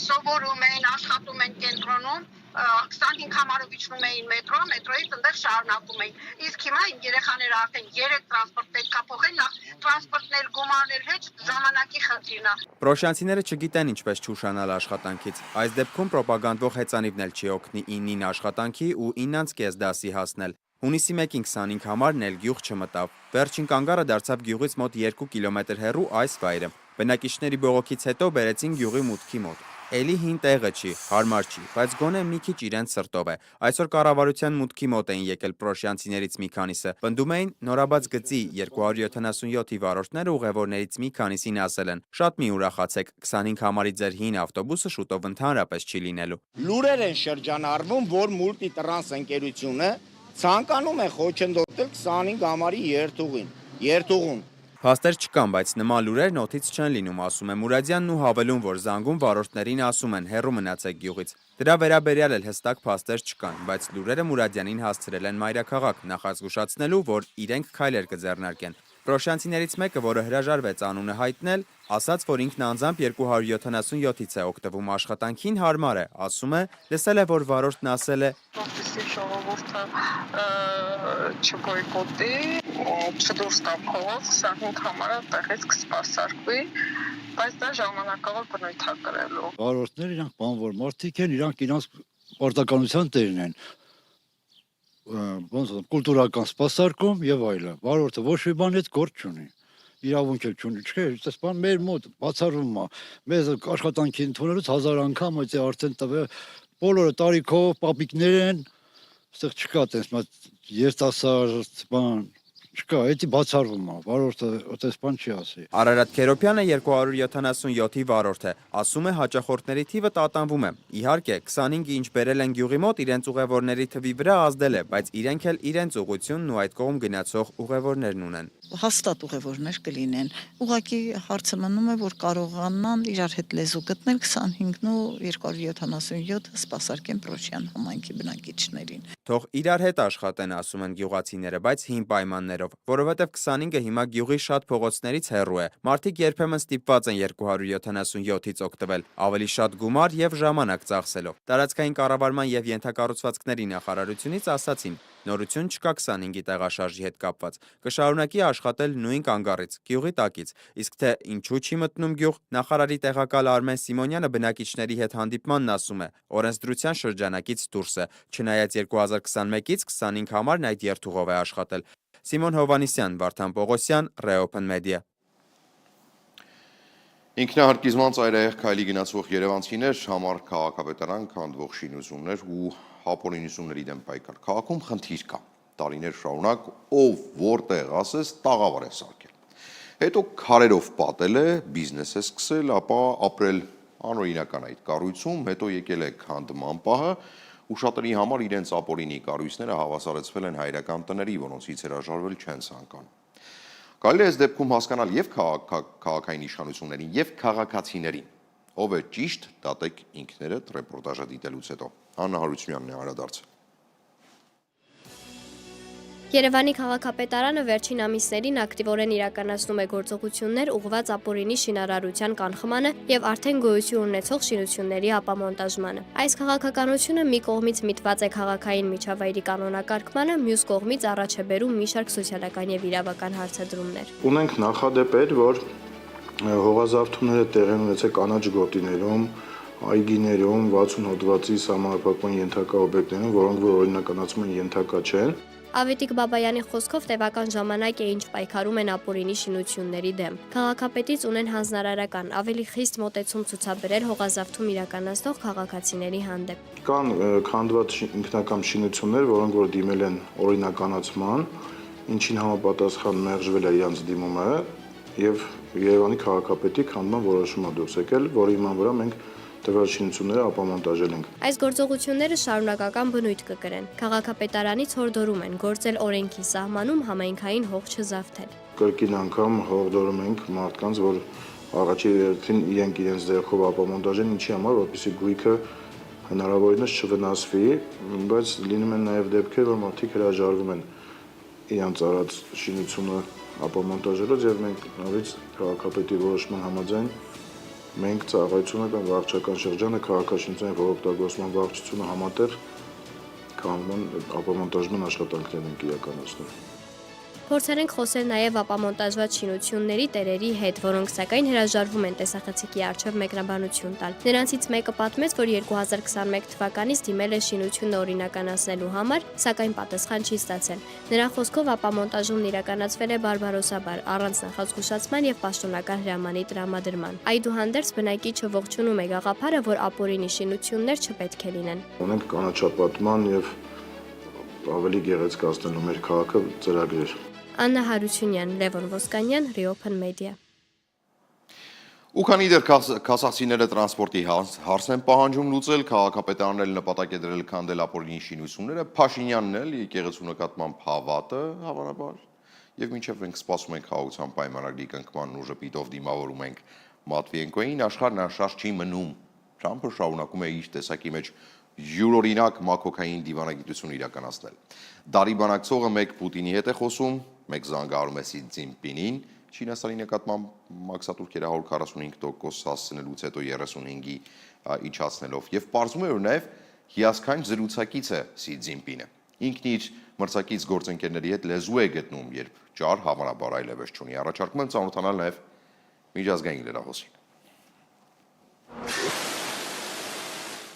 սովորում են, աշխատում են կենտրոնում, 25 համարով իջնում էին մետրոյից ընդեղ շարունակում էին։ Իսկ հիմա իմ երեխաները արդեն 3 տրանսպորտ պետք է փոխեն, նախ տրանսպորտներ գումարներ հետ ժամանակի խնդիրն է։ Պրոշյանցիները չգիտեն ինչպես չուշանալ աշխատանքից։ Այս դեպքում ռոպագանդվող հեծանիվն էլ չի օգնի 9-ին աշխատանքի ու 9-ից դասի հասնել։ Հունիսի 1-ին 25 համարն էլ գյուղ չմտավ։ Վերջին կանգառը դարձավ գյուղից մոտ 2 կիլոմետր հեռու այս վայրը։ Բնակիչների բողոքից հետո բերեցին գյուղի մուտքի մոտ։ Էլի հին տեղը չի, հարմար չի, բայց գոնե մի քիչ իրենց սրտով է։ Այսօր կառավարության մուտքի մոտ էին եկել պրոշյանցիներից մի քանիսը։ Պնդում էին նորաբաց գծի 277-ի վարորդները ուղևորներից մի քանիսին ասել են. շատ մի ուրախացեք, 25 համարի ձեր հին ավտոբուսը շուտով ընդհանրապես չի լինելու։ Լուրեր են շրջանառվում, որ Multitrans ընկերությունը ցանկանում է խոչընդոտել 25 համարի երթուղին։ Փաստեր չկան, բայց նման լուրերն օդից չեն լինում, ասում է Մուրադյանն ու հավելում, որ զանգում վարորդներին ասում են հեռու մնացեք գյուղից։ Դրա վերաբերյալ էլ հստակ փաստեր չկան, բայց լուրերը Մուրադյանին հասցրել են մայրաքաղաք, նախազգուշացնելու, որ իրենք քայլեր կձեռնարկեն։ Պրոշյանցիներից մեկը, որը հրաժարվեց անունը հայտնել, ասաց, որ ինքն անձամբ 277-ից է օգտվում, աշխատանքին հարմար է, ասում է, լսել է, որ վարորդն ասել է. Որպեսզի ժողովուրդը չբոյկոտի, չդուրս տա փողոց, 25 համարը տեղից կսպասարկվի, բայց դա ժամանակավոր բնույթ է կրելու։ Վարորդները իրանք բանվոր մարդիկ են, իրանք պարտականության տերն են։ Ոնց կուլտուրական սպասարկում եւ այլը։ Վարորդը ոչ մի բան հետ գործ չունի։ Իրավունք էլ չունի, չէ՞, այս բան մեր մոտ բացառվում է։ Մեզ աշխատանքի ընդունելուց 1000 անգամ այդ արդեն տվել բոլորը տարիքով պապիկներ են, այստեղ չկա այդպես երիտասարդ բան, Չկա, էդի բացառվում է, վարորդը այդպես բան չի ասի։ Արարատ Քերոբյանը 277-ի վարորդ է, ասում է հաճախորդների թիվը տատանվում է։ Իհարկե, 25 ինչ բերել են գյուղի մոտ իրենց ուղևորների թվի վրա ազդել է, բայց իրենք էլ իրենց ուղությունն ու այդ կողմ գնացող ուղևորներն ունեն։ Հաստատ ուղևորներ կլինեն։ Ուղղակի հարցը մնում է, որ կարողանան իրար հետ լեզու գտնել 25-ն ու 277-ը սպասարկեն Պրոշյան համայնքի բնակիչներին։ Թող իրար հետ աշխատեն, ասում են գյուղացիները, բայց հին պայմաններով, որովհետև 25-ը հիմա գյուղի շատ փողոցներից հեռու է։ Մարդիկ երբեմն ստիպված են 277-ից օգտվել, ավելի շատ գումար եւ ժամանակ ծախսելով։ Տարածքային կառավարման եւ ենթակառուցվածքների նախարարությունից ասացին, նորություն չկա 25-ի տեղաշարժի հետ կապված։ Կշարունակի աշխատել նույն կանգառից, գյուղի տակից։ Իսկ թե ինչու չի մտնում գյուղ, նախարարի տեղակալ Արմեն Սիմոնյանը բնակիչների հետ հանդիպմանն ասում է, օրենսդրության շրջանակից դուրս է, չնայած 2021-ից 25 համարն այդ երթուղով է աշխատել։ Սիմոն Հովանիսյան, Վարդան Պողոսյան, Reopen Media։ Ինքնահարկիզման ծայրահեղ քայլի գնացող երևանցիներ համար քաղաքապետարան քանդվող շինություններ ու հապոնինությունների դեմ պայքար։ Քաղաքում խնդիր կա։ Տարիներ շարունակ ով որտեղ ասես տաղավար է սարքել։ Հետո քարերով պատել է, բիզնես է սկսել, ապա ապրել անօրինական այդ կառույցում, հետո եկել է քանդման պահը ու շատերի համար իրենց ապօրինի կառույցները հավասարեցվել են հայրական տների, որոնցից հրաժարվել չեն ցանկանում։ Կարելի է այս դեպքում հասկանալ եւ քաղաքային իշխանություններին եւ քաղաքացիներին։ Ով է ճիշտ, դատեք ինքներդ ռեպորտաժը դիտելուց հետո։ Աննա Հարությունյանն է անդրադարձել։ Երևանի քաղաքապետարանը վերջին ամիսներին ակտիվորեն իրականացնում է գործողություններ ուղղված ապօրինի շինարարության կանխմանը եւ արդեն գոյություն ունեցող շինությունների ապամոնտաժմանը։ Այս քաղաքականությունը մի կողմից միտված է քաղաքային միջավայրի կանոնակարգմանը, մյուս կողմից առաջ է բերում մի շարք սոցիալական եւ իրավական հարցադրումներ։ Ունենք նախադեպեր, որ հողազարդումները տեղի են ունեցել կանաչ գոտիներում, այգիներում, 60 հոդվածի սահմանափակման ենթակա օբյեկտներում, որոնք որ օրինականացման ենթակա չեն։ Ավետիք Բաբայանի խոսքով տևական ժամանակ է ինչ պայքարում են ապօրինի շինությունների դեմ։ Քաղաքապետից ունեն հանձնարարական, ավելի խիստ մոտեցում ցուցաբերել հողազավթում իրականացնող քաղաքացիների հանդեպ։ Կան քանդված ինքնակամ շինություններ, որոնք որ դիմել են օրինականացման, ինչին համապատասխան մերժվել է իրենց դիմումը եւ Երևանի քաղաքապետի քանդման որոշումը դուրս եկել, որի հիման վրա մենք տվյալ շինությունները ապամոնտաժել ենք։ Այս գործողությունները շարունակական բնույթ կկրեն։ Քաղաքապետարանից հորդորում են գործել օրենքի սահմանում համայնքային հող չզավթել։ Կրկին անգամ հորդորում ենք մարդկանց, որ առաջի հերթին իրենք իրենց ձեռքով ապամոնտաժեն, ինչի համար, որպեսզի գույքը հնարավորինս չվնասվի, բայց լինում են նաև դեպքեր, որ մարդիկ հրաժարվում են իրենց արած շինությունը ապամոնտաժելուց եւ մենք նորից քաղաքապետի որոշման համաձայն մենք ծառայությունը կամ վարչական շրջանը քաղաքաշինության օգտագործման վարչությունը համատեղ կանոն ապամոնտաժման աշխատանքներ ենք իրականացնում։ Փորձենք խոսել նաև ապամոնտաժված շինությունների տերերի հետ, որոնք սակայն հրաժարվում են տեսախցիկի առջև մեկնաբանություն տալ։ Նրանցից մեկը պատմեց, որ 2021 թվականից դիմել է շինությունը օրինականացնելու համար, սակայն պատասխան չի ստացել։ Նրա խոսքով ապամոնտաժումն իրականացվել է բարբարոսաբար, առանց նախազգուշացման եւ պաշտոնական հրամանի տրամադրման։ Այդուհանդերձ բնակիչը ողջունում է գաղափարը, որ ապօրինի շինություններ չպետք է լինեն։ Ունենք կանաչապատման եւ ավելի գեղեցկացնելու մեր քաղաքը ծրագրեր։ Աննա Հարությունյան, Լևոն Ոսկանյան, Reopen Media։ Ու քանի դեռ քասախցիները տրանսպորտի հարցն են պահանջում լուծել, քաղաքապետարանն էլ նպատակ է դրել քանդել ապօրինի շինությունները, Փաշինյանն էլ եկեղեցու նկատմամբ հավատը, հավանաբար, եւ մինչեւ մենք սպասում ենք խաղաղության պայմանագրի կնքման ուժը պիտով դիմավորում ենք Մատվիենկոին, աշխարհն անշարժ չի մնում։ Թրամփը շարունակում է իր տեսակի մեջ յուրօրինակ մակոկային դիվանագիտություն իրականացնել։ Դարի բանակցողը մեկ Պուտինի հետ է խոսում, մեկ զանգահարում է Սի Ցզինպինին, Չինաստանի նկատմամբ մաքսատուրքերը 145% հասցնելուց հետո 35-ի իջացնելով, եւ պարզվում է, որ նաեւ հիասքանչ զրուցակից է Սի Ցզինպինը։ Ինքն իր մրցակից գործընկերների հետ լեզու է գտնում, երբ ճար հավանաբար այլևս չունի։ Առաջարկում եմ ծանոթանալ նաեւ միջազգային լրահոսին։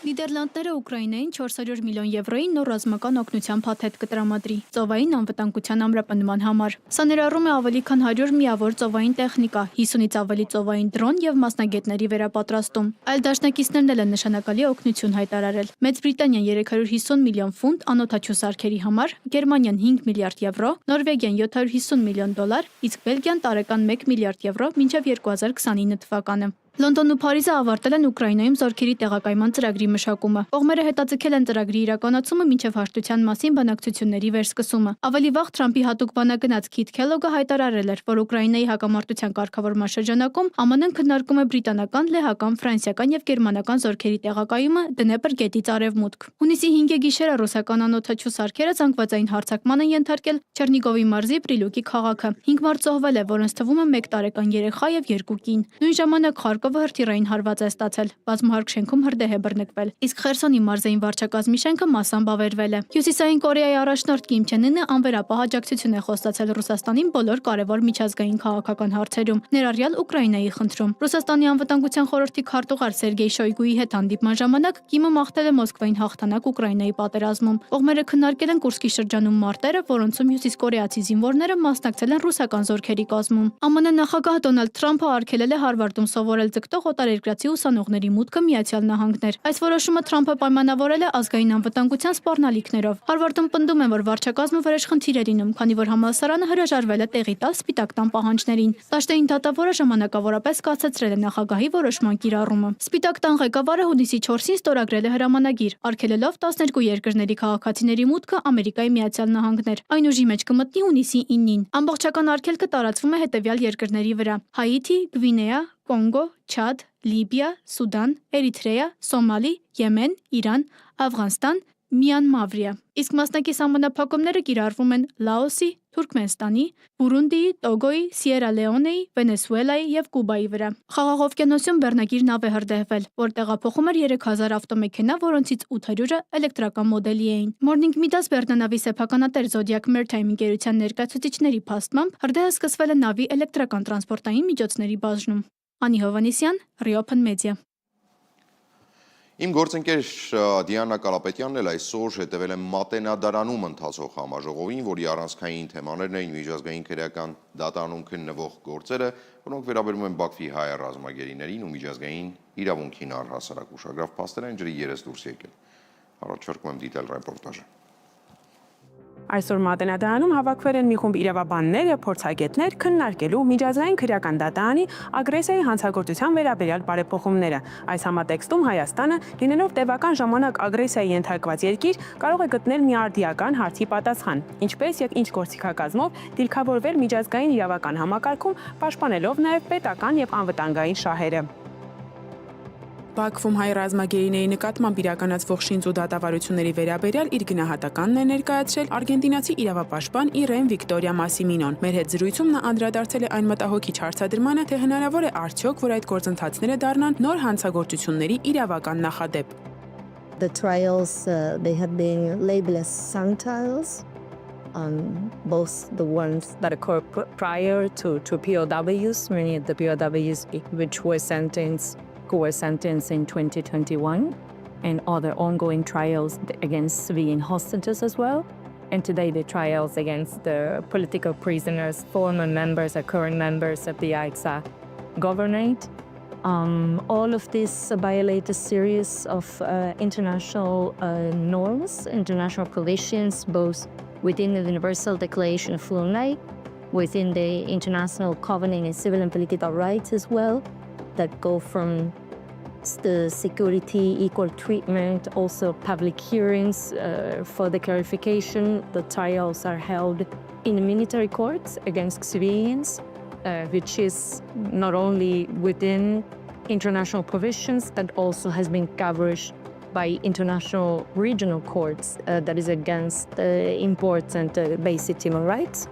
Նիդերլանդները Ուկրաինային 400 միլիոն եվրոյի նոր ռազմական օգնության փաթեթ կտրամադրի ծովային անվտանգության ամրապնդման համար։ Սա ներառում է ավելի քան 100 միավոր ծովային տեխնիկա, 50-ից ավելի ծովային դրոն եւ մասնագետների վերապատրաստում։ Այլ դաշնակիցներն էլ են նշանակալի օգնություն հայտարարել։ Մեծ Բրիտանիան 350 միլիոն ֆունտ անօդաչու սարքերի համար, Գերմանիան 5 միլիարդ եվրո, Նորվեգիան 750 միլիոն դոլար, իսկ Բելգիան տարեկան 1 միլիարդ եվրո մինչև 2029 թվականը։ Լոնդոնն ու Փարիզը ավարտել են Ուկրաինայում զորքերի տեղակայման ծրագրի մշակումը։ Կողմերը հետաձգել են ծրագրի իրականացումը մինչև հաշտության մասին բանակցությունների վերսկսումը։ Ավելի վաղ Թրամփի հատուկ բանագնաց Քիթ Քելոգը հայտարարել էր, որ Ուկրաինայի հակամարտության կարգավորման շրջանակում ԱՄՆ-ն քննարկում է բրիտանական, լեհական, ֆրանսիական եւ գերմանական զորքերի տեղակայումը Դնեպր գետից արևմուտք։ Հունիսի 5-ի գիշերը ռուսական անօդաչու սարքերը զանգվածային հարձակման են ենթարկել Չերնիգովի մարզի Պրիլուկի քաղաքը։ 5 մարդ զոհվել է, որոնց թվում է 1 տարեկան երեխա եւ 2 կին։ Նույն ժամանակ Խարկովը հրթիռային հարված է ստացել, բազմահարկ շենքում հրդեհ է բռնկվել, իսկ Խերսոնի մարզային վարչակազմի շենքը մասամբ ավերվել է։ Հյուսիսային Կորեայի առաջնորդ Կիմ Չեն Ընը անվերապահ աջակցություն է խոստացել Ռուսաստանին բոլոր կարևոր միջազգային քաղաքական հարցերում, ներառյալ Ուկրաինայի խնդրում։ Ռուսաստանի անվտանգության խորհրդի քարտուղար Սերգեյ Շոյգուի հետ հանդիպման ժամանակ Կիմը մաղթել է Մոսկվային հաղթանակ Ուկրաինայի պատերազմում։ Կողմերը քննարկել են Կուրսկի շրջանում մարտերը, որոնցում հյուսիսկորեացի զինվորները մասնակցել են ռուսական զորքերի կազմում։ ԱՄՆ նախագահ Դոնալդ Թրամփը արգելել է Հարվարդում սովորել ձգտող օտարերկրացի ուսանողների մուտքը Միացյալ Նահանգներ։ Այս որոշումը Թրամփը պայմանավորել է ազգային անվտանգության սպառնալիքներով։ Հարվարդում պնդում են, որ վարչակազմը վրեժխնդիր է լինում, քանի որ համալսարանը հրաժարվել է տեղի տալ Սպիտակ տան պահանջներին։ Դաշտային դատավորը ժամանակավորապես կասեցրել է նախագահի որոշման կիրառումը։ Սպիտակ տան ղեկավարը հունիսի 4-ին ստորագրել է հրամանագիր, արգելելով 12 երկրների քաղաքացիների մուտքը Ամերիկայի Միացյալ Նահանգներ։ Այն ուժի մեջ կմտնի հունիսի 9-ին։ Ամբողջական արգելքը տարածվում է հետևյալ երկրների վրա՝ Հայիթի, Գվինեա, Կոնգո, Չադ, Լիբիա, Սուդան, Էրիթրեա, Սոմալի, Եմեն, Իրան, Աֆղանստան, Մյանմավրիա։ Իսկ մասնակից սահմանափակումները կիրառվում են Լաոսի, Թուրքմենստանի, Բուրունդիի, Տոգոյի, Սիերա Լեոնեի, Վենեսուելայի եւ Կուբայի վրա։ Խաղաղ օվկիանոսում բեռնագիր նավ է հրդեհվել, որ տեղափոխում էր 3000 ավտոմեքենա, որոնցից 800-ը էլեկտրական մոդելի էին։ Morning Midas բեռնանավի սեփականատեր Zodiac Maritime ընկերության ներկայացուցիչների փաստմամբ հրդեհը սկսվել է նավի էլեկտրական տրանսպորտային միջոցների բաժնում։ Անի Հովանեսյան, Reopen Media։ Իմ գործընկեր Դիանա Կարապետյանն էլ այսօր հետևել է Մատենադարանում ընթացող համաժողովին, որի առանցքային թեմաներն էին միջազգային քրեական դատարանում քննվող գործերը, որոնք վերաբերում են Բաքվի հայ ռազմագերիներին ու միջազգային իրավունքին առհասարակ ուշագրավ փաստեր են ջրի երես դուրս եկել։ Առաջարկում եմ դիտել ռեպորտաժը։ Այսօր Մատենադարանում հավաքվել են մի խումբ իրավաբաններ եւ փորձագետներ քննարկելու միջազգային քրեական դատարանի ագրեսիայի հանցագործության վերաբերյալ բարեփոխումները։ Այս համատեքստում Հայաստանը, լինելով տևական ժամանակ ագրեսիայի ենթարկված երկիր, կարող է գտնել միարդիական հարցի պատասխան, ինչպես եւ ինչ գործիքակազմով դիրքավորվել միջազգային իրավական համակարգում, պաշտպանելով նաեւ պետական եւ անվտանգային շահերը։ Բաքվում հայ ռազմագերիների նկատմամբ իրականացվող շինծ ու դատավարությունների վերաբերյալ իր գնահատականն է ներկայացրել արգենտինացի իրավապաշտպան Իրեն Վիկտորիա Մասիմինոն։ Մեր հետ զրույցում նա անդրադարձել է այն մտահոգիչ հարցադրմանը, թե հնարավոր է արդյոք, որ այդ գործընթացները դառնան նոր հանցագործությունների իրավական նախադեպ։ The trials they have been labeled as sun trials. Both the ones that occurred prior to POWs, many of the POWs which were sentenced in 2021, and other ongoing trials against civilian hostages as well. And today the trials against the political prisoners, former members or current members of the ICSA governorate. All of this violate a series of international norms, international coalitions, both within the Universal Declaration of Human Rights, within the International Covenant on Civil and Political Rights as well, that go from the security, equal treatment, also public hearings for the clarification. The trials are held in military courts against civilians, which is not only within international provisions, that also has been covered by international regional courts that is against important basic human rights.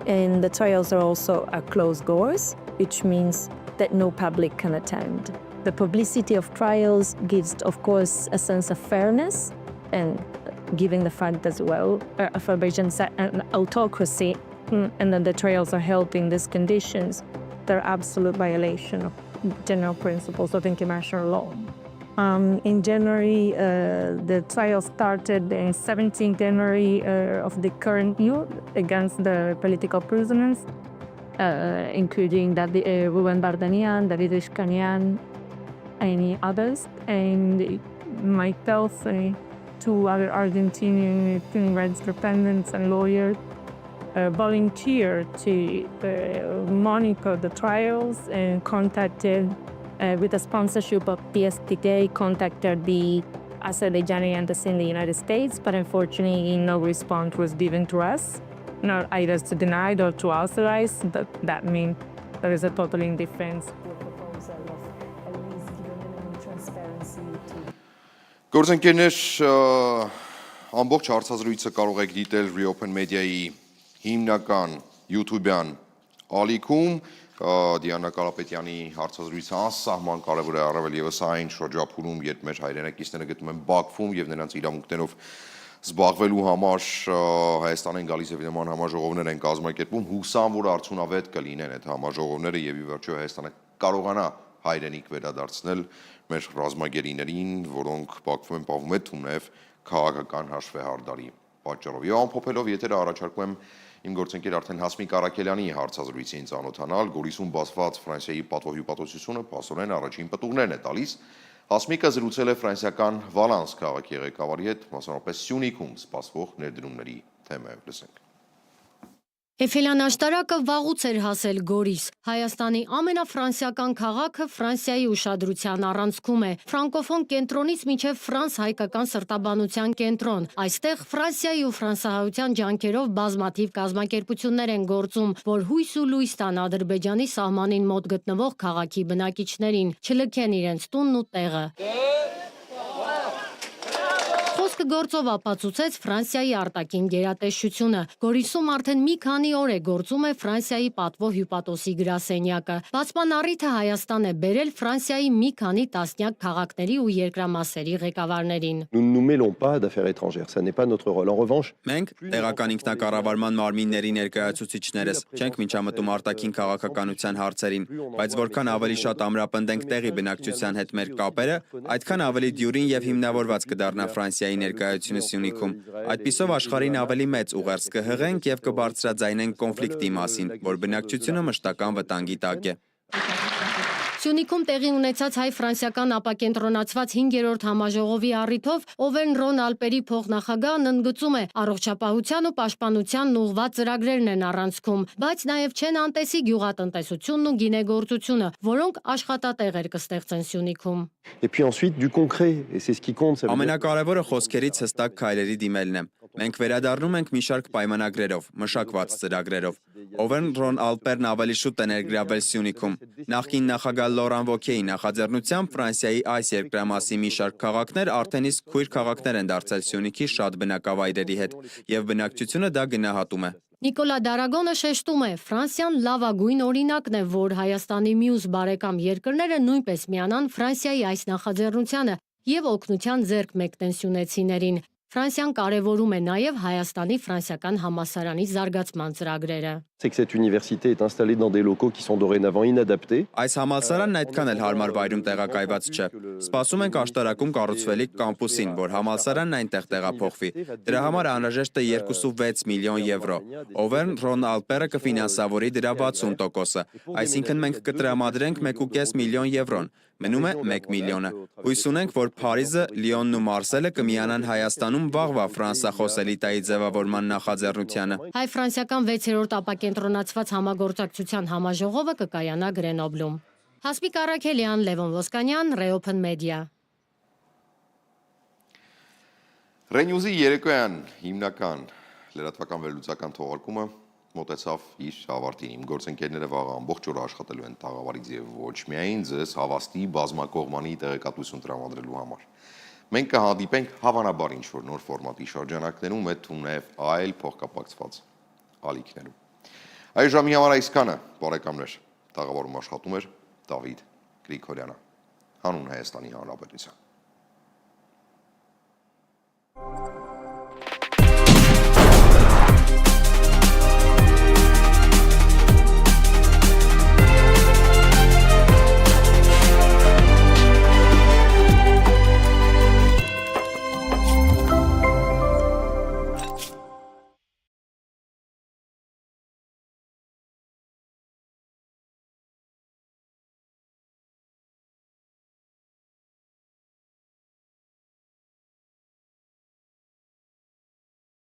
And the trials are also closed doors, which means that no public can attend. The publicity of trials gives, of course, a sense of fairness, and given the fact as well, Azerbaijan's an autocracy, and that the trials are held in these conditions, they're absolute violation of general principles of international law. In January, the trial started in 17 January of the current year against the political prisoners, including Ruben Bardanian, David Ishkanian, and others, and myself and two other Argentinian human rights defendants and lawyers volunteered to monitor the trials and contacted with the sponsorship of PSTK, contacted the Azerbaijani embassy in the United States, but unfortunately no response was given to us, not either to deny or to authorize. That means there is a total indifference. Գործընկերներ, ամբողջ հարցազրույցը կարող եք դիտել Reopen Media-ի հիմնական YouTube-յան ալիքում, Դիանա Կարապետյանի հարցազրույցը անսահման կարևոր է առավել ևս այն շրջափուլում, երբ մեր հայրենակիցները գտնում են Բաքվում եւ նրանց իրավունքներով զբաղվելու համար Հայաստանեն գալիս եւ նման համաժողովներ են կազմակերպում, հուսամ, որ արդյունավետ կլինեն այդ համաժողովները եւ ի վերջո Հայաստանը կարողանա հայրենիք վերադարձնել մեր ռազմագերիներին, որոնք Բաքվում են պահվում այդ թումնև քաղաքական հաշվեհարդարի պատճառով։ Եվ ամփոփելով եթերը առաջարկում եմ իմ գործընկեր արդեն Հասմիկ Արաքելյանի հարցազրույցին ծանոթանալ, Գորիսում բացված Ֆրանսիայի պատվահյուպատոսությունը փաստորեն առաջին պտուղներն է տալիս։ Հասմիկը զրուցել է ֆրանսիական Վալանս քաղաքի ղեկավարի հետ, մասնավորապես Սյունիքում սպասվող ներդրումների թեմայով։ Լսենք։ Էֆելյան աշտարակը վաղուց էր հասել Գորիս։ Հայաստանի ամենաֆրանսիական քաղաքը Ֆրանսիայի ուշադրության առանցքում է։ Ֆրանկոֆոն կենտրոնից մինչև ֆրանս-հայկական սրտաբանության կենտրոն։ Այստեղ Ֆրանսիայի ու ֆրանսահայության ջանքերով բազմաթիվ կազմակերպություններ են գործում, որ հույս ու լույս տան Ադրբեջանի սահմանին մոտ գտնվող քաղաքի բնակիչներին, չլքեն իրենց տունն ու տեղը։ Խոսքը գործով ապացուցեց Ֆրանսիայի արտաքին գերատեսչությունը։ Գորիսում արդեն մի քանի օր է գործում է Ֆրանսիայի պատվո-հյուպատոսի գրասենյակը։ Բացման առիթը Հայաստան է բերել Ֆրանսիայի մի քանի տասնյակ քաղաքների ու երկրամասերի ղեկավարներին։ Մենք տեղական ինքնակառավարման մարմինների ներկայացուցիչներս չենք միջամտում արտաքին քաղաքականության հարցերին, բայց որքան ավելի շատ ամրապնդենք տեղի բնակչության հետ մեր կապերը, այդքան ավելի դյուրին եւ հիմնավորված կդառնա Ֆրանսիայի ներկայությունը Սյունիքում։ Այդպիսով աշխարհին ավելի մեծ ուղերձ կհղենք եւ կբարձրաձայնենք կոնֆլիկտի մասին, որ բնակչությունը մշտական վտանգի տակ է։ Սյունիքում տեղի ունեցած հայ-ֆրանսիական ապակենտրոնացված 5-րդ համաժողովի առիթով Օվերն Ռոն Ալպերի փոխնախագահն ընդգծում է, առողջապահության ու պաշտպանությանն ուղղված ծրագրերն են առանցքում, բայց նաև չեն անտեսի գյուղատնտեսությունն ու գինեգործությունը, որոնք աշխատատեղեր կստեղծեն Սյունիքում։ Ամենակարևորը խոսքերից հստակ քայլերի դիմելն է։ Մենք վերադառնում ենք մի շարք պայմանագրերով, մշակված ծրագրերով։ Օվերն Ռոն Ալպերն ավելի շուտ է ներգրավել Սյունիքում։ Նախկին նախագահ Լորան Վոքեի նախաձեռնությամբ Ֆրանսիայի այս երկրամասի մի շարք քաղաքներ արդեն իսկ քույր քաղաքներ են դարձել Սյունիքի շատ բնակավայրերի հետ, եւ բնակչությունը դա գնահատում է։ Նիկոլա Դարագոնը շեշտում է, Ֆրանսիան լավագույն օրինակն է, որ Հայաստանի մյուս բարեկամ երկրները նույնպես միանան Ֆրանսիայի այս նախաձեռնությանը եւ օգնության ձեռք մեկնեն սյունեցիներին։ Ֆրանսիան կարևորում է նաև Հայաստանի ֆրանսիական համալսարանի զարգացման ծրագրերը։ Այս համալսարանն այդքան էլ հարմար վայրում տեղակայված չէ։ Սպասում ենք աշտարակում կառուցվելիք կամպուսին, որ համալսարանն այնտեղ տեղափոխվի։ Դրա համար անհրաժեշտ է 2.6 միլիոն եվրո։ Օվերն Ռոն Ալպերը կֆինանսավորի դրա 60%-ը, այսինքն մենք կտրամադրենք 1.5 միլիոն եվրոն։ Մնում է 1 միլիոնը։ Հույս ունենք, որ Փարիզը, Լիոնն ու Մարսելը կմիանան Հայաստանում վաղվա ֆրանսախոս էլիտայի ձևավորման նախաձեռնությանը։ Հայ-ֆրանսիական 6-րդ ապակենտրոնացված համագործակցության համաժողովը կկայանա Գրենոբլում։ Հասմիկ Արաքելյան, Լևոն Ոսկանյան, Reopen Media։ Ռենյուզի երեկոյան հիմնական լրատվական վերլուծական թողարկումը մոտեցավ իր ավարտին։ Իմ գործընկերները վաղը ամբողջ օրը աշխատելու են տաղավարից եւ ոչ միայն ձեզ հավաստի բազմակողմանի տեղեկատվություն տրամադրելու համար։ Մենք կհանդիպենք հավանաբար ինչ-որ նոր ֆորմատի շրջանակներում այդ թումնև այլ փոխկապակցված ալիքներում։ Այս ժամի համար այսքանը, բարեկամներ, տաղավարում աշխատում էր Դավիթ Գրիգորյանը, հանուն Հայաստանի Հանրապետության։